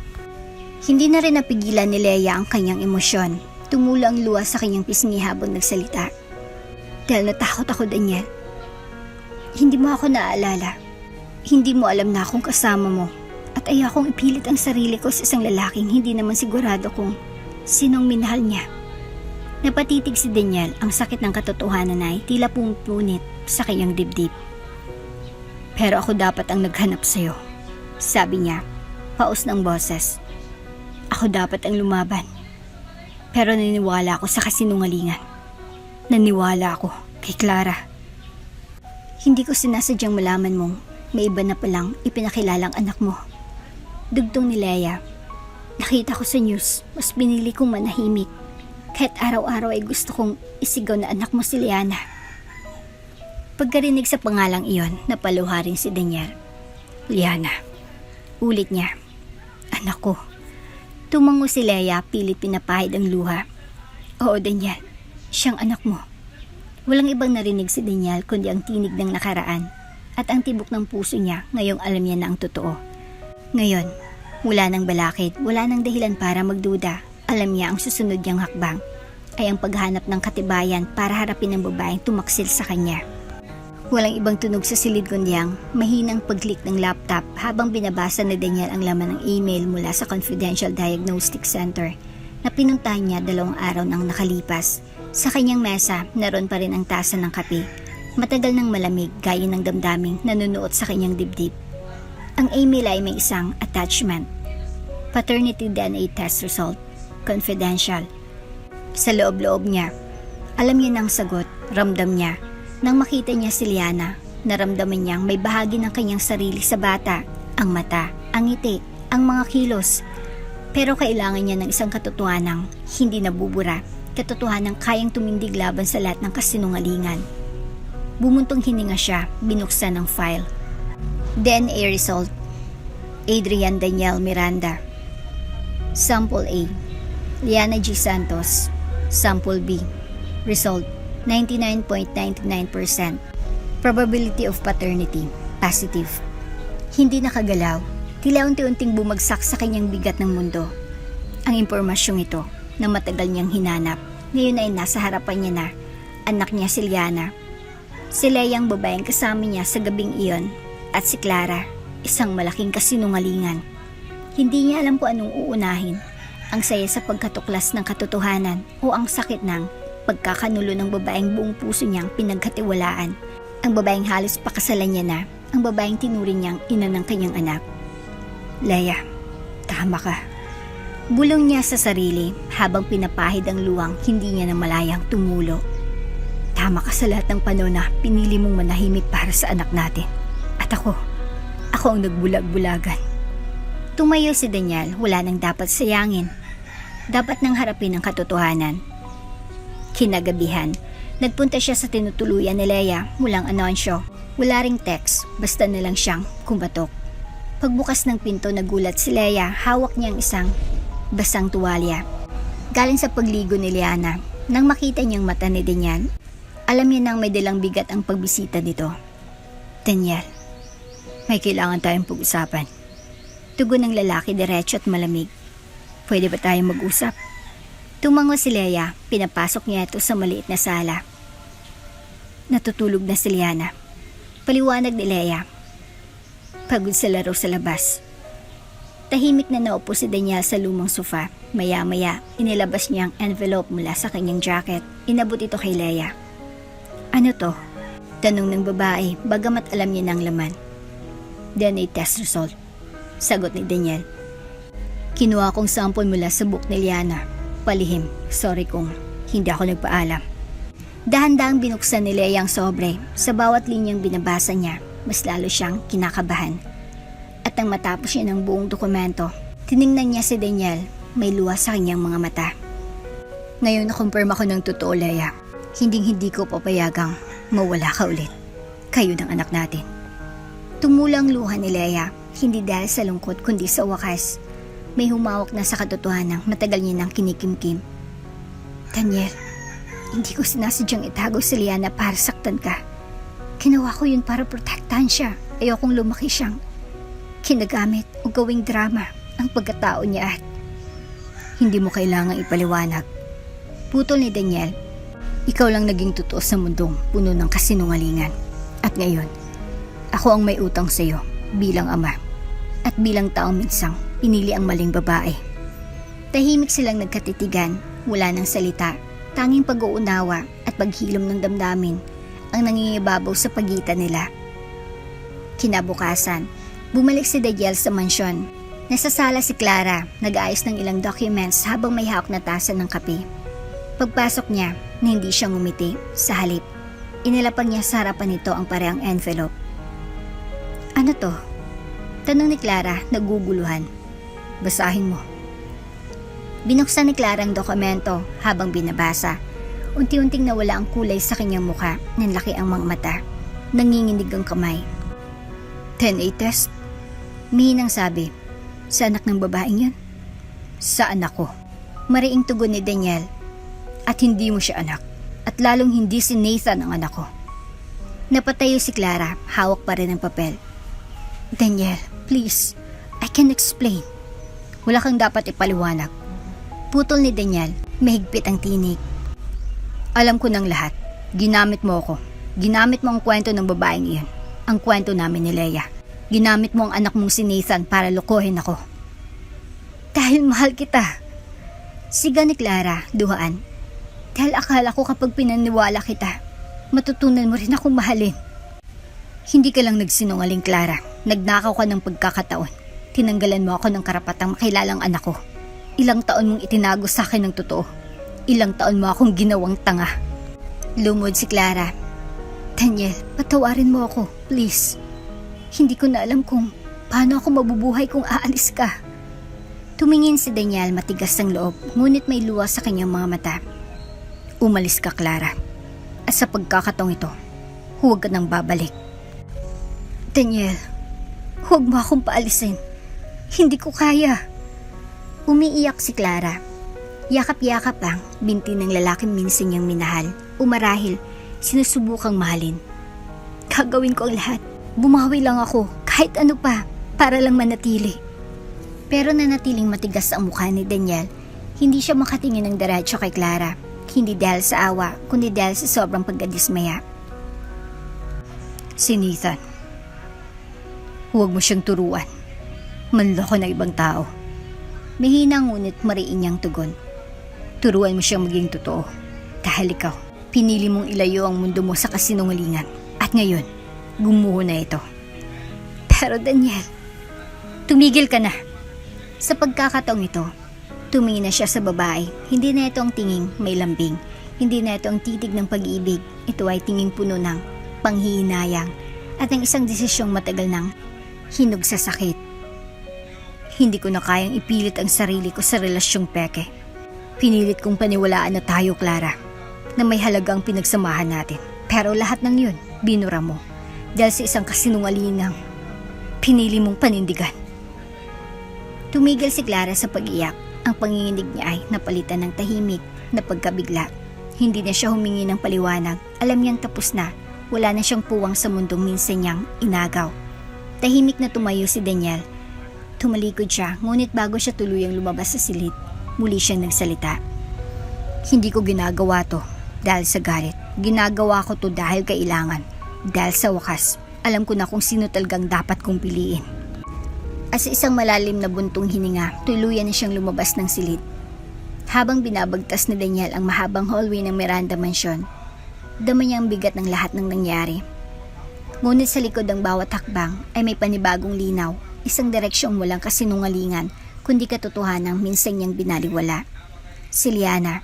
Hindi na rin napigilan ni Leia ang kanyang emosyon. Tumulo ang luha sa kanyang pisngi habang nagsalita. "Dahil natakot ako, Daniel. Hindi mo ako naaalala. Hindi mo alam na akong kasama mo. At ayokong ipilit ang sarili ko sa isang lalaking hindi naman sigurado kung sinong minahal niya." Napatitig si Daniel, ang sakit ng katotohanan ay tila pumunit sa kanyang dibdib. "Pero ako dapat ang naghanap sa'yo," sabi niya, paus ng boses. "Ako dapat ang lumaban. Pero naniwala ako sa kasinungalingan. Naniwala ako kay Clara. Hindi ko sinasadyang malaman mong may iba na palang ipinakilalang anak mo." Dugtong ni Leia. "Nakita ko sa news, mas pinili kong manahimik. Kahit araw-araw ay gusto kong isigaw na anak mo si Liana." Pagkarinig sa pangalang iyon, napaluha rin si Daniel. "Liana." Ulit niya. "Anak ko." Tumango si Leia, pilit pinapahid ang luha. "Oo, Daniel, siyang anak mo." Walang ibang narinig si Daniel kundi ang tinig ng nakaraan at ang tibok ng puso niya ngayong alam niya na ang totoo. Ngayon, wala nang balakid, wala nang dahilan para magduda. Alam niya ang susunod niyang hakbang ay ang paghanap ng katibayan para harapin ang babaeng tumaksil sa kanya. Walang ibang tunog sa silid kundi ang mahinang pag-click ng laptop habang binabasa ni Daniel ang laman ng email mula sa Confidential Diagnostic Center na pinuntahan niya 2 araw nang nakalipas. Sa kanyang mesa, naroon pa rin ang tasa ng kape. Matagal nang malamig, gaya ng damdaming nanunuot sa kanyang dibdib. Ang email ay may isang attachment. Paternity DNA test result. Confidential. Sa loob-loob niya, alam niya ng sagot, Ramdam niya. Nang makita niya si Liana, naramdaman niyang may bahagi ng kanyang sarili sa bata. Ang mata, ang ngiti, ang mga kilos. Pero kailangan niya ng isang katotohanang hindi nabubura. Katotohanang kayang tumindig laban sa lahat ng kasinungalingan. Bumuntong hininga siya, binuksan ang file. DNA result. Adrian Daniel Miranda. Sample A. Liana G. Santos. Sample B. Result 99.99%. Probability of paternity positive. Hindi nakagalaw, tila unti-unting bumagsak sa kanyang bigat ng mundo. Ang impormasyong ito na matagal niyang hinanap, ngayon ay nasa harapan niya na. Anak niya si Liana. Si Lea ang babaeng kasama niya sa gabing iyon, at si Clara, isang malaking kasinungalingan. Hindi niya alam kung anong uunahin, ang saya sa pagkatuklas ng katotohanan o ang sakit ng pagkakanulo ng babaeng buong puso niyang pinagkatiwalaan. Ang babaeng halos pakasalan niya na, ang babaeng tinuring niyang ina ng kanyang anak. Lea, tama ka. Bulong niya sa sarili habang pinapahid ang luwang hindi niya na malayang tumulo. Tama ka sa lahat ng panahon na pinili mong manahimik para sa anak natin. At ako ang nagbulag-bulagan. Tumayo si Daniel, wala nang dapat sayangin. Dapat nang harapin ang katotohanan. Kinagabihan, nagpunta siya sa tinutuluyan ni Lea, walang anonsyo, wala ring text, basta na lang siyang kumatok. Pagbukas ng pinto, nagulat si Lea, hawak niyang isang basang tuwalya. Galing sa pagligo ni Liana, nang makita niyang mata ni Daniel, alam niya nang may dalang bigat ang pagbisita nito. Daniel, may kailangan tayong pag-usapan. Tugon ng lalaki diretso at malamig. Pwede ba tayong mag-usap? Tumango si Lea, pinapasok niya ito sa maliit na sala. Natutulog na si Liana. Paliwanag ni Lea. Pagod sa laro sa labas. Tahimik na naupo si Daniel sa lumang sofa. Maya-maya, inilabas niya ang envelope mula sa kanyang jacket. Inabot ito kay Lea. Ano to? Tanong ng babae, bagamat alam niya ng laman. DNA test result. Sagot ni Daniel. Kinuha kong sample mula sa book ni Liana. Palihim, sorry kung hindi ako nagpaalam. Dahan-dahang binuksan ni Lea ang sobre. Sa bawat linyang binabasa niya, mas lalo siyang kinakabahan. At nang matapos niya ng buong dokumento, tiningnan niya si Daniel, may luha sa kanyang mga mata. Ngayon nakumpirma ko ng totoo, Lea. Hindi ko papayagang mawala ka ulit. Kayo ng anak natin. Tumulang luha ni Lea, hindi dahil sa lungkot kundi sa wakas. May humawak na sa katotohanan matagal niya nang kinikimkim. Daniel, hindi ko sinasadyang itago si Liana para saktan ka. Ginawa ko yun para protektahan siya. Ayokong lumaki siyang kinagamit o gawing drama ang pagkatao niya at hindi mo kailangang ipaliwanag. Putol ni Daniel. Ikaw lang naging totoo sa mundong puno ng kasinungalingan. At ngayon, ako ang may utang sa iyo bilang ama. At bilang taong minsang pinili ang maling babae. Tahimik silang nagkatitigan, wala nang salita. Tanging pag-uunawa at paghilom ng damdamin ang nangingibabaw sa pagitan nila. Kinabukasan, bumalik si Daniel sa mansyon. Nasa sala si Clara, nag-aayos ng ilang documents habang may hawak na tasa ng kape. Pagpasok niya, na hindi siya ngumiti, sa halip, inilapag niya sa harapan nito ang parehang envelope. Ano to? Tanong ni Clara, naguguluhan. Basahin mo. Binuksan ni Clara ang dokumento habang binabasa. Unti-unting nawala ang kulay sa kanyang mukha, nanlaki ang mga mata. Nanginginig ang kamay. 10A test? Mihinang sabi, sa anak ng babaeng yun? Sa anak ko. Mariing tugon ni Daniel. At hindi mo siya anak. At lalong hindi si Nathan ang anak ko. Napatayo si Clara, hawak pa rin ang papel. Daniel, please, I can explain. Wala kang dapat ipaliwanag. Putol ni Daniel, mahigpit ang tinig. Alam ko ng lahat. Ginamit mo ako. Ginamit mo ang kwento ng babaeng iyon. Ang kwento namin ni Lea. Ginamit mo ang anak mong si Nathan para lokohin ako. Dahil mahal kita. Siga ni Clara, duhaan. Dahil akala ko kapag pinaniwala kita, matutunan mo rin akong mahalin. Hindi ka lang nagsinungaling, Clara. Nagnakaw ka ng pagkakataon. Tinanggalan mo ako ng karapatang makilalang anak ko. Ilang taon mong itinago sa akin ng totoo. Ilang taon mo akong ginawang tanga. Lumod si Clara. Daniel, patawarin mo ako, please. Hindi ko na alam kung paano ako mabubuhay kung aalis ka. Tumingin si Daniel matigas ng loob, ngunit may luha sa kanyang mga mata. Umalis ka, Clara. At sa pagkakataong ito, huwag ka nang babalik. Daniel, huwag mo akong paalisin. Hindi ko kaya. Umiiyak si Clara. Yakap-yakap ang binti ng lalaking minsan niyang minahal. Umarahil, sinusubukang mahalin. Gagawin ko ang lahat. Bumawi lang ako, kahit ano pa, para lang manatili. Pero nanatiling matigas ang mukha ni Daniel. Hindi siya makatingin ng diretso kay Clara. Hindi dahil sa awa, kundi dahil sa sobrang pagkadismaya. Si Nathan. Huwag mo siyang turuan. Manloko ng ibang tao. Mahina ngunit mariin niyang tugon. Turuan mo siyang maging totoo. Dahil ikaw, pinili mong ilayo ang mundo mo sa kasinungalingan. At ngayon, gumuho na ito. Pero Daniel, tumigil ka na. Sa pagkakataong ito, tumingin na siya sa babae. Hindi na ito ang tinging may lambing. Hindi na ito ang titig ng pag-ibig. Ito ay tinging puno ng panghihinayang at ang isang desisyong matagal nang hinog sa sakit. Hindi ko na kayang ipilit ang sarili ko sa relasyong peke. Pinilit kong paniwalaan na tayo, Clara, na may halagang pinagsamahan natin. Pero lahat ng yun, binura mo dahil sa isang kasinungalingang pinili mong panindigan. Tumigil si Clara sa pag-iyak. Ang panginginig niya ay napalitan ng tahimik na pagkabigla. Hindi na siya humingi ng paliwanag. Alam niyang tapos na. Wala na siyang puwang sa mundong minsan niyang inagaw. Tahimik na tumayo si Daniel. Tumalikod siya, ngunit bago siya tuluyang lumabas sa silid, muli siyang nagsalita. Hindi ko ginagawa to dahil sa galit. Ginagawa ko to dahil kailangan. Dahil sa wakas, alam ko na kung sino talagang dapat kong piliin. At sa isang malalim na buntong hininga, tuluyan na siyang lumabas ng silid. Habang binabagtas ni Daniel ang mahabang hallway ng Miranda Mansion, dama niya ang bigat ng lahat ng nangyari. Ngunit sa likod ng bawat hakbang ay may panibagong linaw, isang direksyong walang kasinungalingan, kundi katotohanang minsan niyang binaliwala. Si Liana,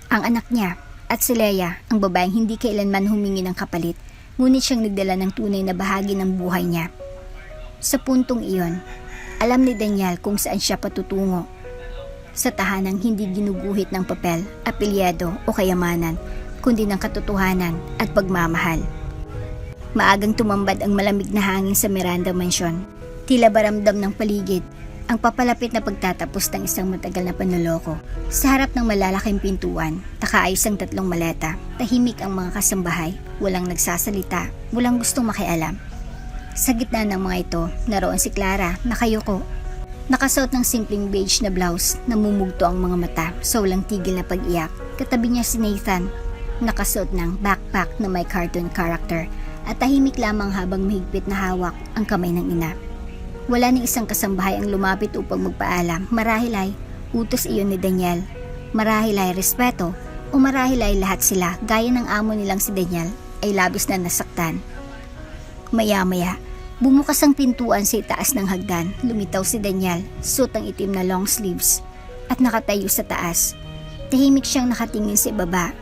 ang anak niya, at si Leia, ang babaeng hindi kailanman humingi ng kapalit, ngunit siyang nagdala ng tunay na bahagi ng buhay niya. Sa puntong iyon, alam ni Daniel kung saan siya patutungo. Sa tahanang hindi ginuguhit ng papel, apelyido o kayamanan, kundi ng katotohanan at pagmamahal. Maagang tumambad ang malamig na hangin sa Miranda Mansion. Tila baramdam ng paligid ang papalapit na pagtatapos ng isang matagal na panloloko. Sa harap ng malalaking pintuan, nakaayos ang 3 maleta. Tahimik ang mga kasambahay, walang nagsasalita, walang gustong makialam. Sa gitna ng mga ito, naroon si Clara, nakayuko. Nakasuot ng simpleng beige na blouse, namumugto ang mga mata sa walang tigil na pag-iyak. Katabi niya si Nathan, nakasuot ng backpack na may cartoon character at tahimik lamang habang mahigpit na hawak ang kamay ng ina. Wala ni isang kasambahay ang lumapit upang magpaalam. Marahil ay utos iyon ni Daniel. Marahil ay respeto o marahil ay lahat sila gaya ng amo nilang si Daniel ay labis na nasaktan. Maya-maya, bumukas ang pintuan sa itaas ng hagdan. Lumitaw si Daniel, suot ang itim na long sleeves at nakatayo sa taas. Tahimik siyang nakatingin sa baba.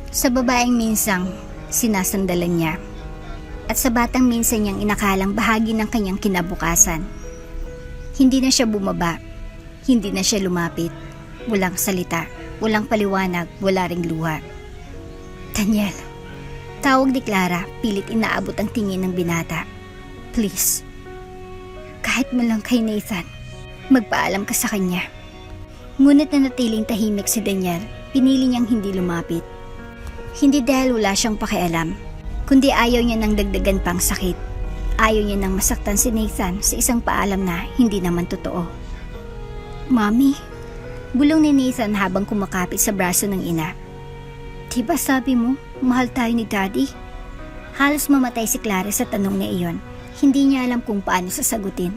Sa babaeng minsang sinasandalan niya. At sa batang minsan niyang inakalang bahagi ng kanyang kinabukasan. Hindi na siya bumaba, hindi na siya lumapit, walang salita, walang paliwanag, wala ring luha. Daniel, tawag ni Clara, pilit inaabot ang tingin ng binata. Please, kahit man lang kay Nathan, magpaalam ka sa kanya. Ngunit nanatiling tahimik si Daniel, pinili niyang hindi lumapit. Hindi dahil wala siyang pakialam, kundi ayaw niya ng dagdagan pang sakit. Ayaw niya nang masaktan si Nathan sa isang paalam na hindi naman totoo. Mami, bulong ni Nathan habang kumakapit sa braso ng ina. Diba sabi mo, mahal tayo ni Daddy? Halos mamatay si Clara sa tanong na iyon. Hindi niya alam kung paano sasagutin.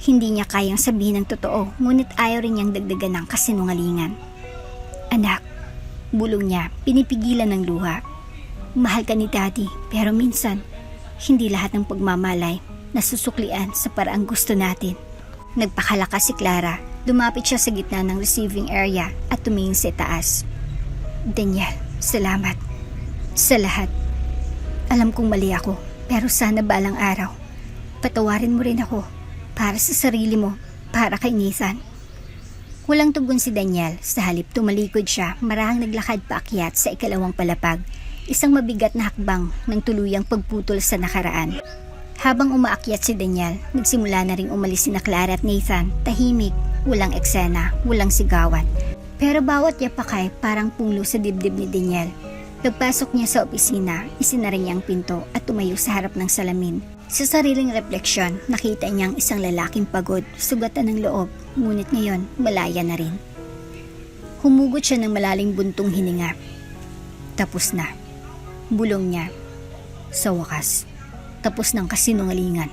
Hindi niya kayang sabihin ng totoo, ngunit ayaw rin niyang dagdagan ng kasinungalingan. Anak, bulong niya, pinipigilan ng luha. Mahal ka ni Daddy, pero minsan, hindi lahat ng pagmamalay nasusuklian sa paraang gusto natin. Nagpakalakas si Clara. Lumapit siya sa gitna ng receiving area at tumingin sa taas. Daniel, salamat. Sa lahat. Alam kong mali ako, pero sana balang araw, patawarin mo rin ako para sa sarili mo, para kay Nathan. Walang tugon si Daniel, sa halip tumalikod siya, marahang naglakad paakyat sa ikalawang palapag, isang mabigat na hakbang ng tuluyang pagputol sa nakaraan. Habang umaakyat si Daniel, nagsimula na ring umalis sina Clara at Nathan, tahimik, walang eksena, walang sigawan. Pero bawat yapakay parang punglo sa dibdib ni Daniel. Pagpasok niya sa opisina, isinara niya ang pinto at tumayo sa harap ng salamin. Sa sariling refleksyon, nakita niyang isang lalaking pagod, sugatan ng loob, ngunit ngayon malaya na rin. Humugot siya ng malaling buntong hininga. Tapos na. Bulong niya. Sa wakas, tapos ng kasinungalingan.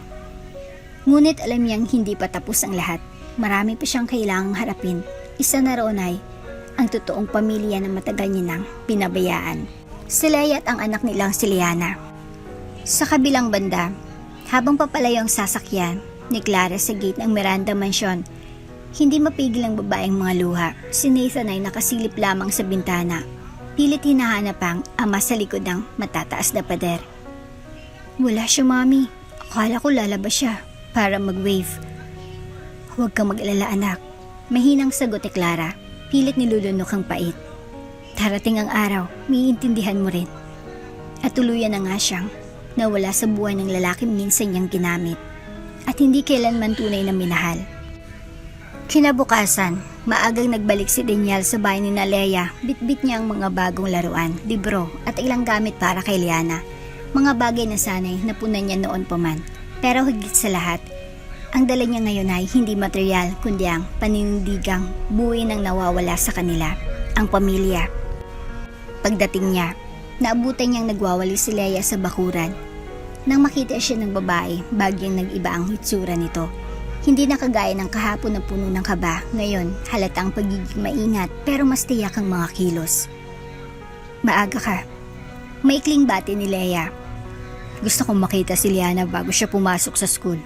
Ngunit alam niyang hindi pa tapos ang lahat. Marami pa siyang kailangang harapin. Isa na roon ay ang totoong pamilya na matagal niya nang pinabayaan. Si Leia at ang anak nilang si Liana. Sa kabilang banda, habang papalayo ang sasakyan ni Clara sa gate ng Miranda Mansion, hindi mapigil ang babaeng mga luha. Si Nathan ay nakasilip lamang sa bintana. Pilit hinahanap ang ama sa likod ng matataas na pader. Wala siya, Mami. Akala ko lalabas siya para mag-wave. Huwag kang mag-alala, anak. Mahinang sagot ni Clara. Pilit nilulunok ang pait. Darating ang araw, maiintindihan mo rin. At tuluyan na nga siyang nawala sa buhay ng lalaking minsan niyang ginamit at hindi kailanman tunay na minahal. Kinabukasan, maagang nagbalik si Daniel sa bahay ni Leia. Bitbit niya ang mga bagong laruan, libro at ilang gamit para kay Liana. Mga bagay na sanay napunan niya noon pa man. Pero higit sa lahat, ang dala niya ngayon ay hindi material kundi ang paninindigang buhay ng nawawala sa kanila, ang pamilya. Pagdating niya, naabutan niyang nagwawali si Leia sa bakuran. Nang makita siya ng babae, bagyang nag-iba ang hitsura nito. Hindi na kagaya ng kahapon na puno ng kaba, ngayon halatang pagiging maingat pero mas tiyak ang mga kilos. Maaga ka. Maikling bati ni Leia. Gusto kong makita si Liana bago siya pumasok sa school.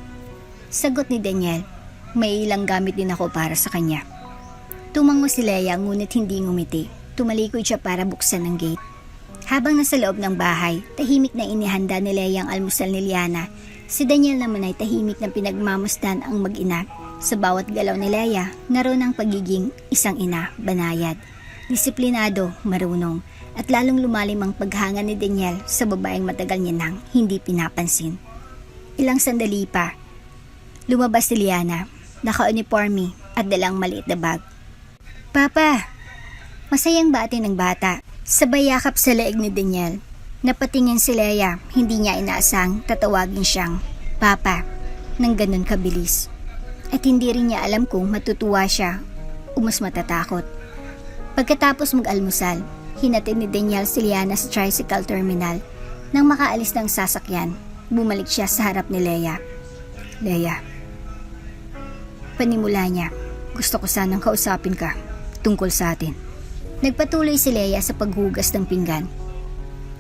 Sagot ni Daniel, may ilang gamit din ako para sa kanya. Tumango si Leia ngunit hindi ngumiti. Tumalikod siya para buksan ang gate. Habang nasa loob ng bahay, tahimik na inihanda ni Leia ang almusal ni Liana. Si Daniel naman ay tahimik na pinagmamasdan ang mag-ina. Sa bawat galaw ni Leia, naroon ang pagiging isang ina, banayad, disiplinado, marunong, at lalong lumalim ang paghanga ni Daniel sa babaeng matagal niya nang hindi pinapansin. Ilang sandali pa, lumabas si Liana, naka-uniforme at dalang maliit na bag. Papa! Masayang bati ng bata. Sabay yakap sa leeg ni Daniel. Napatingin si Leia, hindi niya inaasang tatawagin siyang Papa nang ganun kabilis. At hindi rin niya alam kung matutuwa siya o mas matatakot. Pagkatapos mag-almusal, hinatid ni Daniel si Liana sa tricycle terminal. Nang makaalis ng sasakyan, bumalik siya sa harap ni Leia. Leia, panimula niya, gusto ko sanang kausapin ka tungkol sa atin. Nagpatuloy si Leia sa paghugas ng pinggan.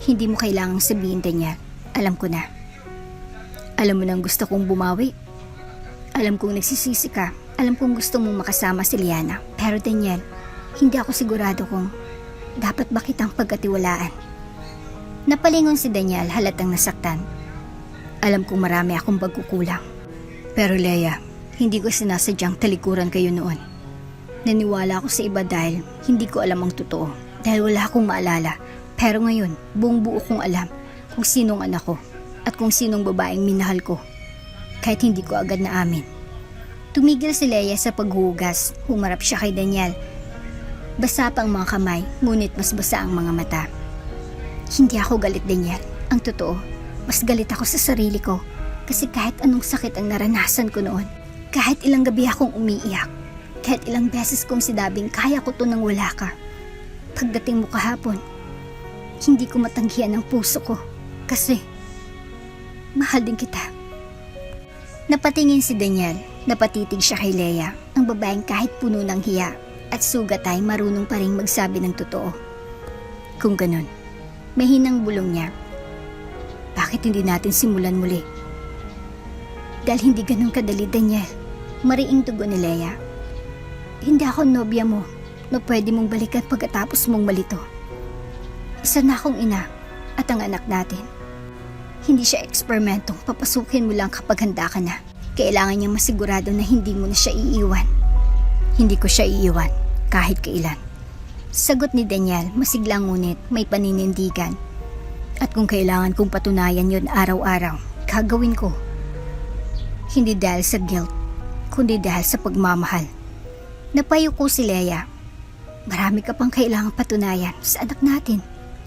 Hindi mo kailangang sabihin, Daniel. Alam ko na. Alam mo nang gusto kong bumawi. Alam kong nagsisisi ka. Alam kong gusto mong makasama si Liana. Pero Daniel, hindi ako sigurado kung dapat ba kitang pagkatiwalaan. Napalingon si Daniel halatang nasaktan. Alam kong marami akong pagkukulang. Pero Leia, hindi ko sinasadyang talikuran kayo noon. Naniwala ako sa iba dahil hindi ko alam ang totoo. Dahil wala akong maalala. Pero ngayon, buong buo kong alam kung sinong anak ko at kung sinong babaeng minahal ko. Kahit hindi ko agad na amin. Tumigil si Leia sa paghugas. Humarap siya kay Daniel. Basa pa ang mga kamay, ngunit mas basa ang mga mata. Hindi ako galit, Daniel. Ang totoo, mas galit ako sa sarili ko. Kasi kahit anong sakit ang naranasan ko noon, kahit ilang gabi akong umiiyak, kahit ilang beses kong sinabing kaya ko to nang wala ka. Pagdating mo kahapon, hindi ko matanggihan ang puso ko kasi mahal din kita. Napatingin si Daniel, napatitig siya kay Leia, ang babaeng kahit puno ng hiya at sugat ay marunong pa rin magsabi ng totoo. Kung ganun, mahinang bulong niya, bakit hindi natin simulan muli? Dahil hindi ganun kadali, Daniel. Mariing tugon ni Leia. Hindi ako nobya mo na pwede mong balikan pagkatapos mong malito. Isa na akong ina at ang anak natin. Hindi siya eksperimentong papasukin mo lang kapag handa ka na. Kailangan niya masigurado na hindi mo na siya iiwan. Hindi ko siya iiwan kahit kailan. Sagot ni Daniel, masiglang ngunit may paninindigan. At kung kailangan kong patunayan yon araw-araw, gagawin ko. Hindi dahil sa guilt, kundi dahil sa pagmamahal. Napayuko si Leia. Marami ka pang kailangang patunayan sa anak natin,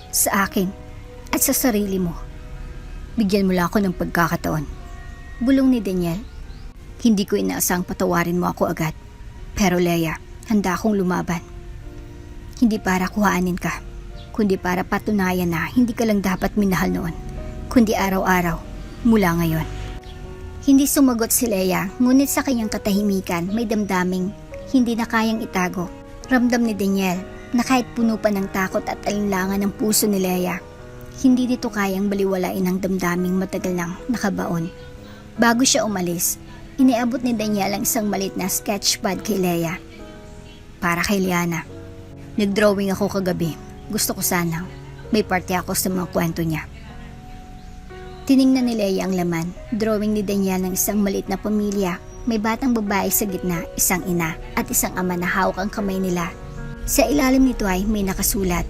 sa akin, at sa sarili mo. Bigyan mo lang ako ng pagkakataon. Bulong ni Daniel. Hindi ko inaasang patawarin mo ako agad. Pero Leia, handa akong lumaban. Hindi para kuhaanin ka, kundi para patunayan na hindi ka lang dapat minahal noon, kundi araw-araw, mula ngayon. Hindi sumagot si Leia, ngunit sa kanyang katahimikan may damdaming hindi na kayang itago. Ramdam ni Daniel na kahit puno pa ng takot at alinlangan ng puso ni Leia, hindi nito kayang baliwalain ang damdaming matagal nang nakabaon. Bago siya umalis, iniabot ni Daniel ang isang malit na sketchpad kay Leia. Para kay Liana. Nag-drawing ako kagabi. Gusto ko sana may parte ako sa mga kwento niya. Tiningnan ni Leia ang laman. Drawing ni Daniel ng isang malit na pamilya. May batang babae sa gitna, isang ina at isang ama na hawak ang kamay nila. Sa ilalim nito ay may nakasulat.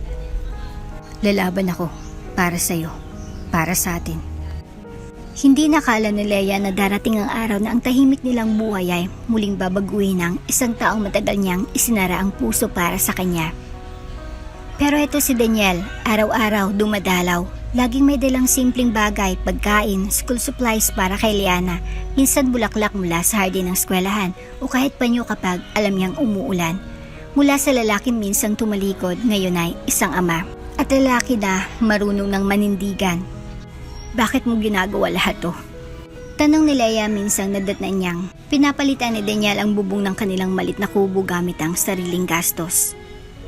Lalaban ako para sa'yo, para sa atin. Hindi nakala ni Leia na darating ang araw na ang tahimik nilang buhay ay muling babaguhin ng isang taong matagal niyang isinara ang puso para sa kanya. Pero ito si Daniel, araw-araw dumadalaw. Laging may dalang simpleng bagay, pagkain, school supplies para kay Liana, minsan bulaklak mula sa hardin ng eskwelahan o kahit panyo kapag alam niyang umuulan. Mula sa lalaking minsang tumalikod, ngayon ay isang ama at lalaki na marunong ng manindigan. Bakit mo ginagawa lahat to? Tanong ni Leia minsang nadatnan niyang pinapalitan ni Daniel ang bubong ng kanilang malit na kubo gamit ang sariling gastos.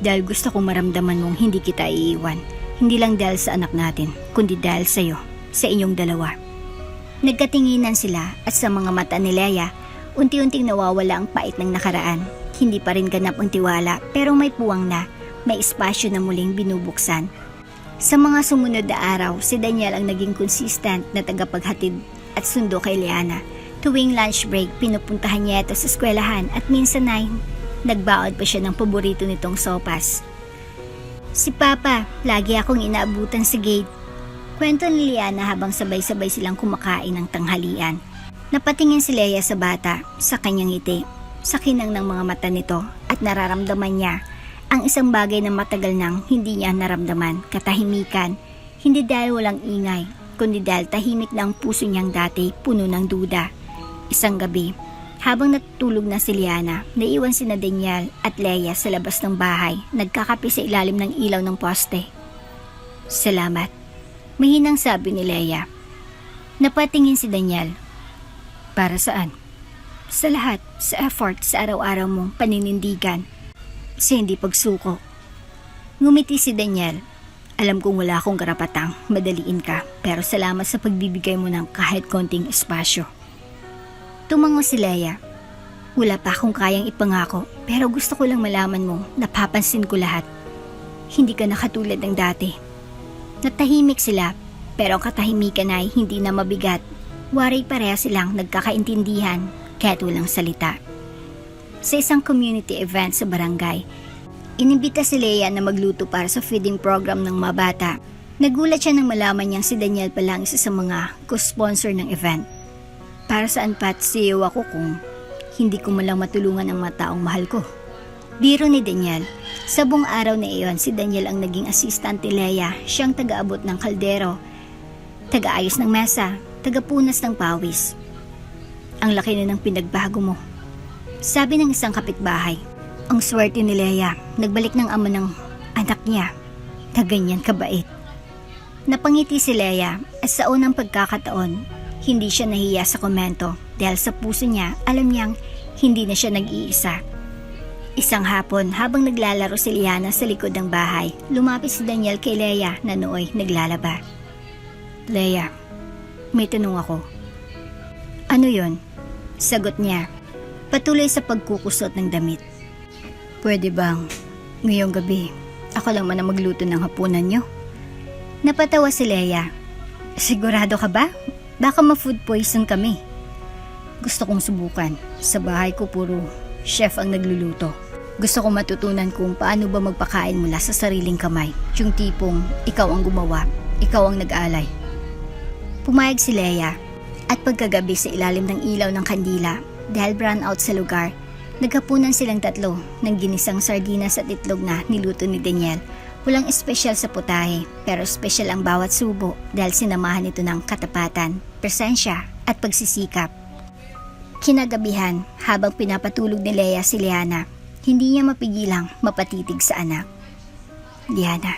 Dahil gusto kong maramdaman mong hindi kita iiwan. Hindi lang dahil sa anak natin, kundi dahil sa'yo, sa inyong dalawa. Nagkatinginan sila at sa mga mata ni Leia, unti-unting nawawala ang pait ng nakaraan. Hindi pa rin ganap ang tiwala pero may puwang na, may espasyo na muling binubuksan. Sa mga sumunod na araw, si Daniel ang naging consistent na tagapaghatid at sundo kay Liana. Tuwing lunch break, pinupuntahan niya ito sa eskwelahan at minsan ay nagbaod pa siya ng paborito nitong sopas. Si Papa, lagi akong inaabutan sa gate. Kwento ni Liana habang sabay-sabay silang kumakain ng tanghalian. Napatingin si Leia sa bata, sa kanyang ngiti, sa kinang ng mga mata nito at nararamdaman niya ang isang bagay na matagal nang hindi niya naramdaman, katahimikan. Hindi dahil walang ingay, kundi dahil tahimik na ang puso niyang dati puno ng duda. Isang gabi, habang natutulog na si Liana, naiwan sina Daniel at Leia sa labas ng bahay, nagkakape sa ilalim ng ilaw ng poste. Salamat, mahinang sabi ni Leia. Napatingin si Daniel. Para saan? Sa lahat, sa effort sa araw-araw mong paninindigan. Sa hindi pagsuko. Ngumiti si Daniel. Alam kong wala akong karapatang madaliin ka, pero salamat sa pagbibigay mo ng kahit konting espasyo. Tumango si Leia. Wala pa akong kayang ipangako, pero gusto ko lang malaman mo, napapansin ko lahat. Hindi ka na katulad ng dati. Natahimik sila, pero ang katahimikan ay hindi na mabigat. Waray pareha silang nagkakaintindihan, kahit walang salita. Sa isang community event sa barangay, inimbita si Leia na magluto para sa feeding program ng mga bata. Nagulat siya nang malaman niyang si Daniel pala ang isa sa mga co-sponsor ng event. Para saan pat CEO ako kung hindi ko malang matulungan ang mga taong mahal ko. Biro ni Daniel. Sa buong araw na iyon, si Daniel ang naging assistant ni Leia. Siyang taga-abot ng kaldero, taga-ayos ng mesa, taga-punas ng pawis. Ang laki na ng pinagbago mo. Sabi ng isang kapitbahay. Ang swerte ni Leia, nagbalik ng ama ng anak niya na ganyan kabait. Napangiti si Leia at sa unang pagkakataon, hindi siya nahiya sa komento dahil sa puso niya alam niyang hindi na siya nag-iisa. Isang hapon habang naglalaro si Liana sa likod ng bahay, lumapit si Daniel kay Leia na nooy naglalaba. Leia, may tanong ako. Ano yon? Sagot niya. Patuloy sa pagkukusot ng damit. Pwede bang ngayong gabi ako lang man ang magluto ng hapunan niyo? Napatawa si Leia. Sigurado ka ba? Baka ma-food poison kami. Gusto kong subukan. Sa bahay ko puro chef ang nagluluto. Gusto kong matutunan kung paano ba magpakain mula sa sariling kamay. Yung tipong ikaw ang gumawa, ikaw ang nag-alay. Pumayag si Leia at pagkagabi sa ilalim ng ilaw ng kandila dahil brown out sa lugar, nagkapunan silang tatlo ng ginisang sardinas at itlog na niluto ni Daniel. Walang espesyal sa putahe pero espesyal ang bawat subo dahil sinamahan ito ng katapatan, presensya at pagsisikap. Kinagabihan, habang pinapatulog ni Leia si Liana, hindi niya mapigilang mapatitig sa anak. Liana,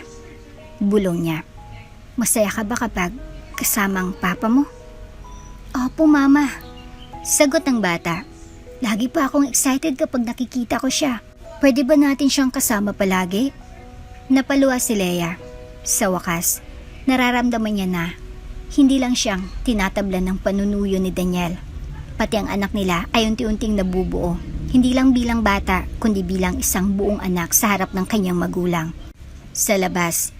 bulong niya, masaya ka ba kapag kasama ang papa mo? Opo, mama. Sagot ng bata. Lagi pa akong excited kapag nakikita ko siya. Pwede ba natin siyang kasama palagi? Napaluwa si Leia. Sa wakas, nararamdaman niya na hindi lang siyang tinatablan ng panunuyo ni Daniel. Pati ang anak nila ay unti-unting nabubuo. Hindi lang bilang bata, kundi bilang isang buong anak sa harap ng kanyang magulang. Sa labas,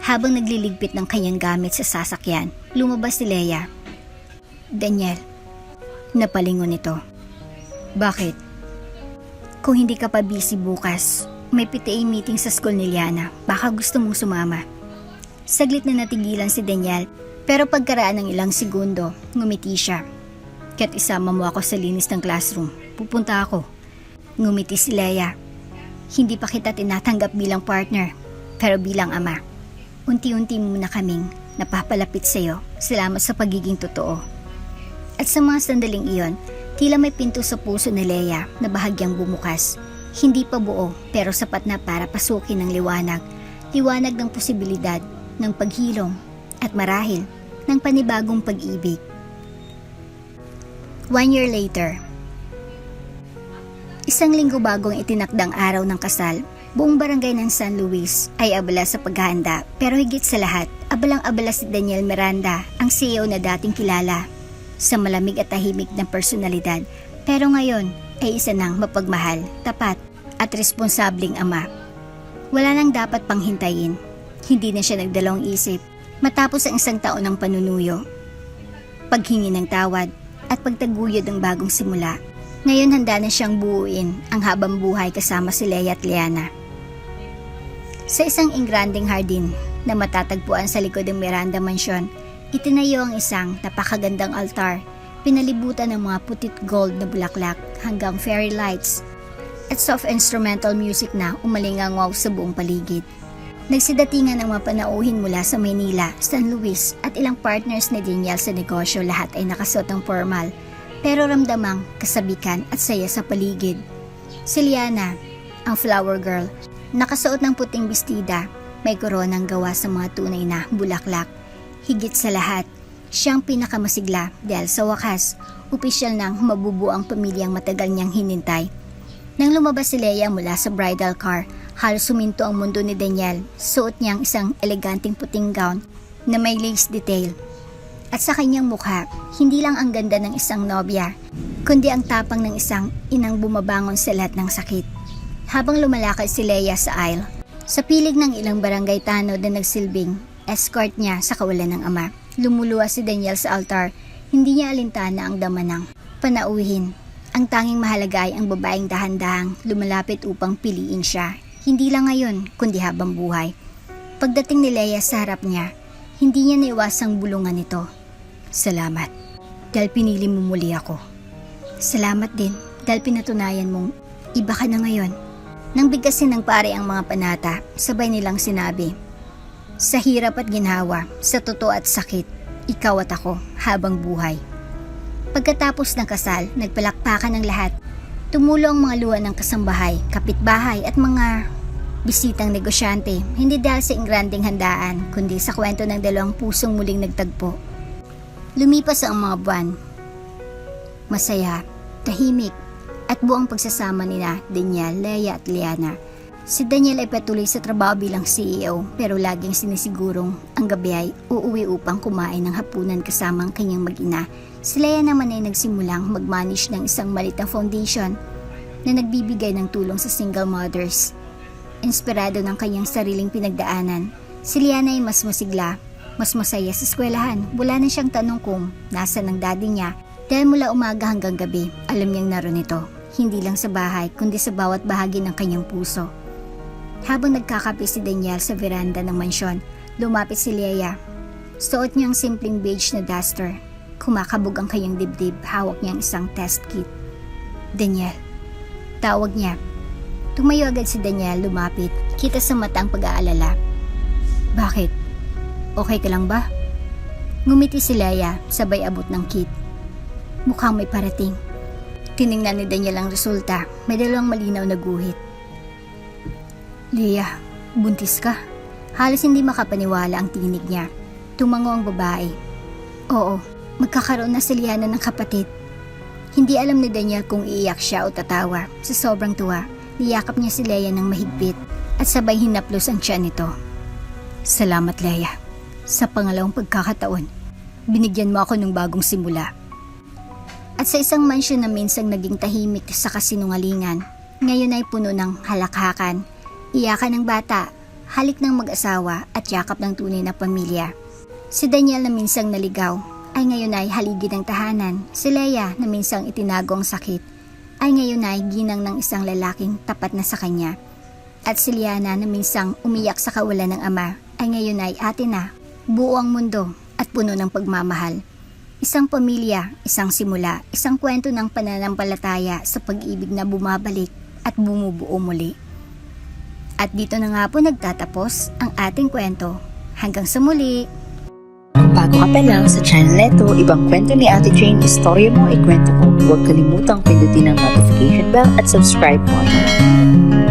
habang nagliligpit ng kanyang gamit sa sasakyan, lumabas si Leia. Daniel, napalingon ito. Bakit? Kung hindi ka pa busy bukas, may PTA meeting sa school ni Liana. Baka gusto mong sumama. Saglit na natigilan si Daniel, pero pagkaraan ng ilang segundo, ngumiti siya. Kaya't isama mo ako sa linis ng classroom. Pupunta ako. Ngumiti si Leia. Hindi pa kita tinatanggap bilang partner, pero bilang ama. Unti-unti muna kaming napapalapit sa iyo. Salamat sa pagiging totoo. At sa mga sandaling iyon, tila may pinto sa puso ni Leia na bahagyang bumukas. Hindi pa buo pero sapat na para pasukin ng liwanag. Liwanag ng posibilidad ng paghilom at marahil ng panibagong pag-ibig. 1 year later. Isang linggo bagong itinakdang araw ng kasal, buong barangay ng San Luis ay abala sa paghahanda pero higit sa lahat, abalang-abala si Daniel Miranda, ang CEO na dating kilala sa malamig at tahimik na personalidad pero ngayon ay isa ng mapagmahal, tapat at responsableng ama. Wala nang dapat pang hintayin. Hindi na siya nagdalawang isip matapos ang isang taon ng panunuyo, paghingi ng tawad at pagtaguyod ng bagong simula. Ngayon handa na siyang buuin ang habang buhay kasama si Leia at Liana. Sa isang ingranding hardin na matatagpuan sa likod ng Miranda Mansion, itinayo ang isang napakagandang altar, pinalibutan ng mga putit gold na bulaklak hanggang fairy lights at soft instrumental music na umalingangaw sa buong paligid. Nagsidatingan ang mga panauhin mula sa Maynila, San Luis at ilang partners ni Daniel sa negosyo. Lahat ay nakasuot ng formal pero ramdamang kasabikan at saya sa paligid. Si Liana, ang flower girl, nakasuot ng puting bestida, may koronang gawa sa mga tunay na bulaklak. Higit sa lahat, siyang pinakamasigla dahil sa wakas, opisyal nang mabubuo ang pamilyang matagal niyang hinintay. Nang lumabas si Leia mula sa bridal car, halos suminto ang mundo ni Daniel. Suot niyang isang eleganting puting gown na may lace detail. At sa kanyang mukha, hindi lang ang ganda ng isang nobya, kundi ang tapang ng isang inang bumabangon sa lahat ng sakit. Habang lumalakad si Leia sa aisle, sa pilig ng ilang barangay tanod na nagsilbing escort niya sa kawalan ng ama, lumuluwas si Daniel sa altar. Hindi niya alintana ang dama ng panauhin. Ang tanging mahalaga ay ang babaeng dahan-dahang lumalapit upang piliin siya. Hindi lang ngayon, kundi habang buhay. Pagdating ni Leia sa harap niya, hindi niya naiwasang bulungan ito. Salamat, dahil pinili mo muli ako. Salamat din, dahil pinatunayan mong iba ka na ngayon. Nang bigkasin ng pare ang mga panata, sabay nilang sinabi, sa hirap at ginhawa, sa totoo at sakit, ikaw at ako habang buhay. Pagkatapos ng kasal, nagpalakpakan ng lahat. Tumulo ang mga luha ng kasambahay, kapitbahay at mga bisitang negosyante, hindi dahil sa ingranding handaan, kundi sa kwento ng dalawang pusong muling nagtagpo. Lumipas ang mga buwan. Masaya, tahimik, at buong pagsasama nila Daniel, Leia at Liana. Si Daniel ay patuloy sa trabaho bilang CEO pero laging sinisigurong ang gabi ay uuwi upang kumain ng hapunan kasama ang kanyang mag-ina. Si Leia naman ay nagsimulang mag-manage ng isang maliit na foundation na nagbibigay ng tulong sa single mothers. Inspirado ng kanyang sariling pinagdaanan, Si Liana ay mas masigla, mas masaya sa eskwelahan. Wala na siyang tanong kung nasa ng daddy niya dahil mula umaga hanggang gabi, alam niyang naroon ito. Hindi lang sa bahay, kundi sa bawat bahagi ng kanyang puso. Habang nagkakape si Daniel sa veranda ng mansyon, lumapit si Leia. Suot niyang simpleng beige na duster. Kumakabog ang kanyang dibdib, hawak niyang isang test kit. Daniel, tawag niya. Tumayo agad si Daniel, lumapit, kita sa mata ang pag-aalala. Bakit? Okay ka lang ba? Ngumiti si Leia, sabay abot ng kit. Mukhang may parating. Tiningnan ni Daniel ang resulta, may dalawang malinaw na guhit. Leia, buntis ka? Halos hindi makapaniwala ang tinig niya. Tumango ang babae. Oo, magkakaroon na si Liana ng kapatid. Hindi alam ni Daniel kung iiyak siya o tatawa. Sa sobrang tuwa, niyakap niya si Leia ng mahigpit at sabay hinaplos ang tiyan nito. Salamat, Leia. Sa pangalawang pagkakataon, binigyan mo ako ng bagong simula. At sa isang mansyon na minsang naging tahimik sa kasinungalingan, ngayon ay puno ng halakhakan, iyakan ng bata, halik ng mag-asawa at yakap ng tunay na pamilya. Si Daniel na minsang naligaw ay ngayon ay haligi ng tahanan. Si Leia na minsang itinago ang sakit ay ngayon ay ginang ng isang lalaking tapat na sa kanya. At si Liana na minsang umiyak sa kawalan ng ama ay ngayon ay ate na, buo ang mundo at puno ng pagmamahal. Isang pamilya, isang simula, isang kwento ng pananampalataya sa pag-ibig na bumabalik at bumubuo muli. At dito na nga po nagtatapos ang ating kwento. Hanggang sa muli! Kung bago ka pa lang sa channel Leto, ibang kwento ni Ate Jane, istorya mo, ikwento ko. Huwag kalimutang pindutin ang notification bell at subscribe button.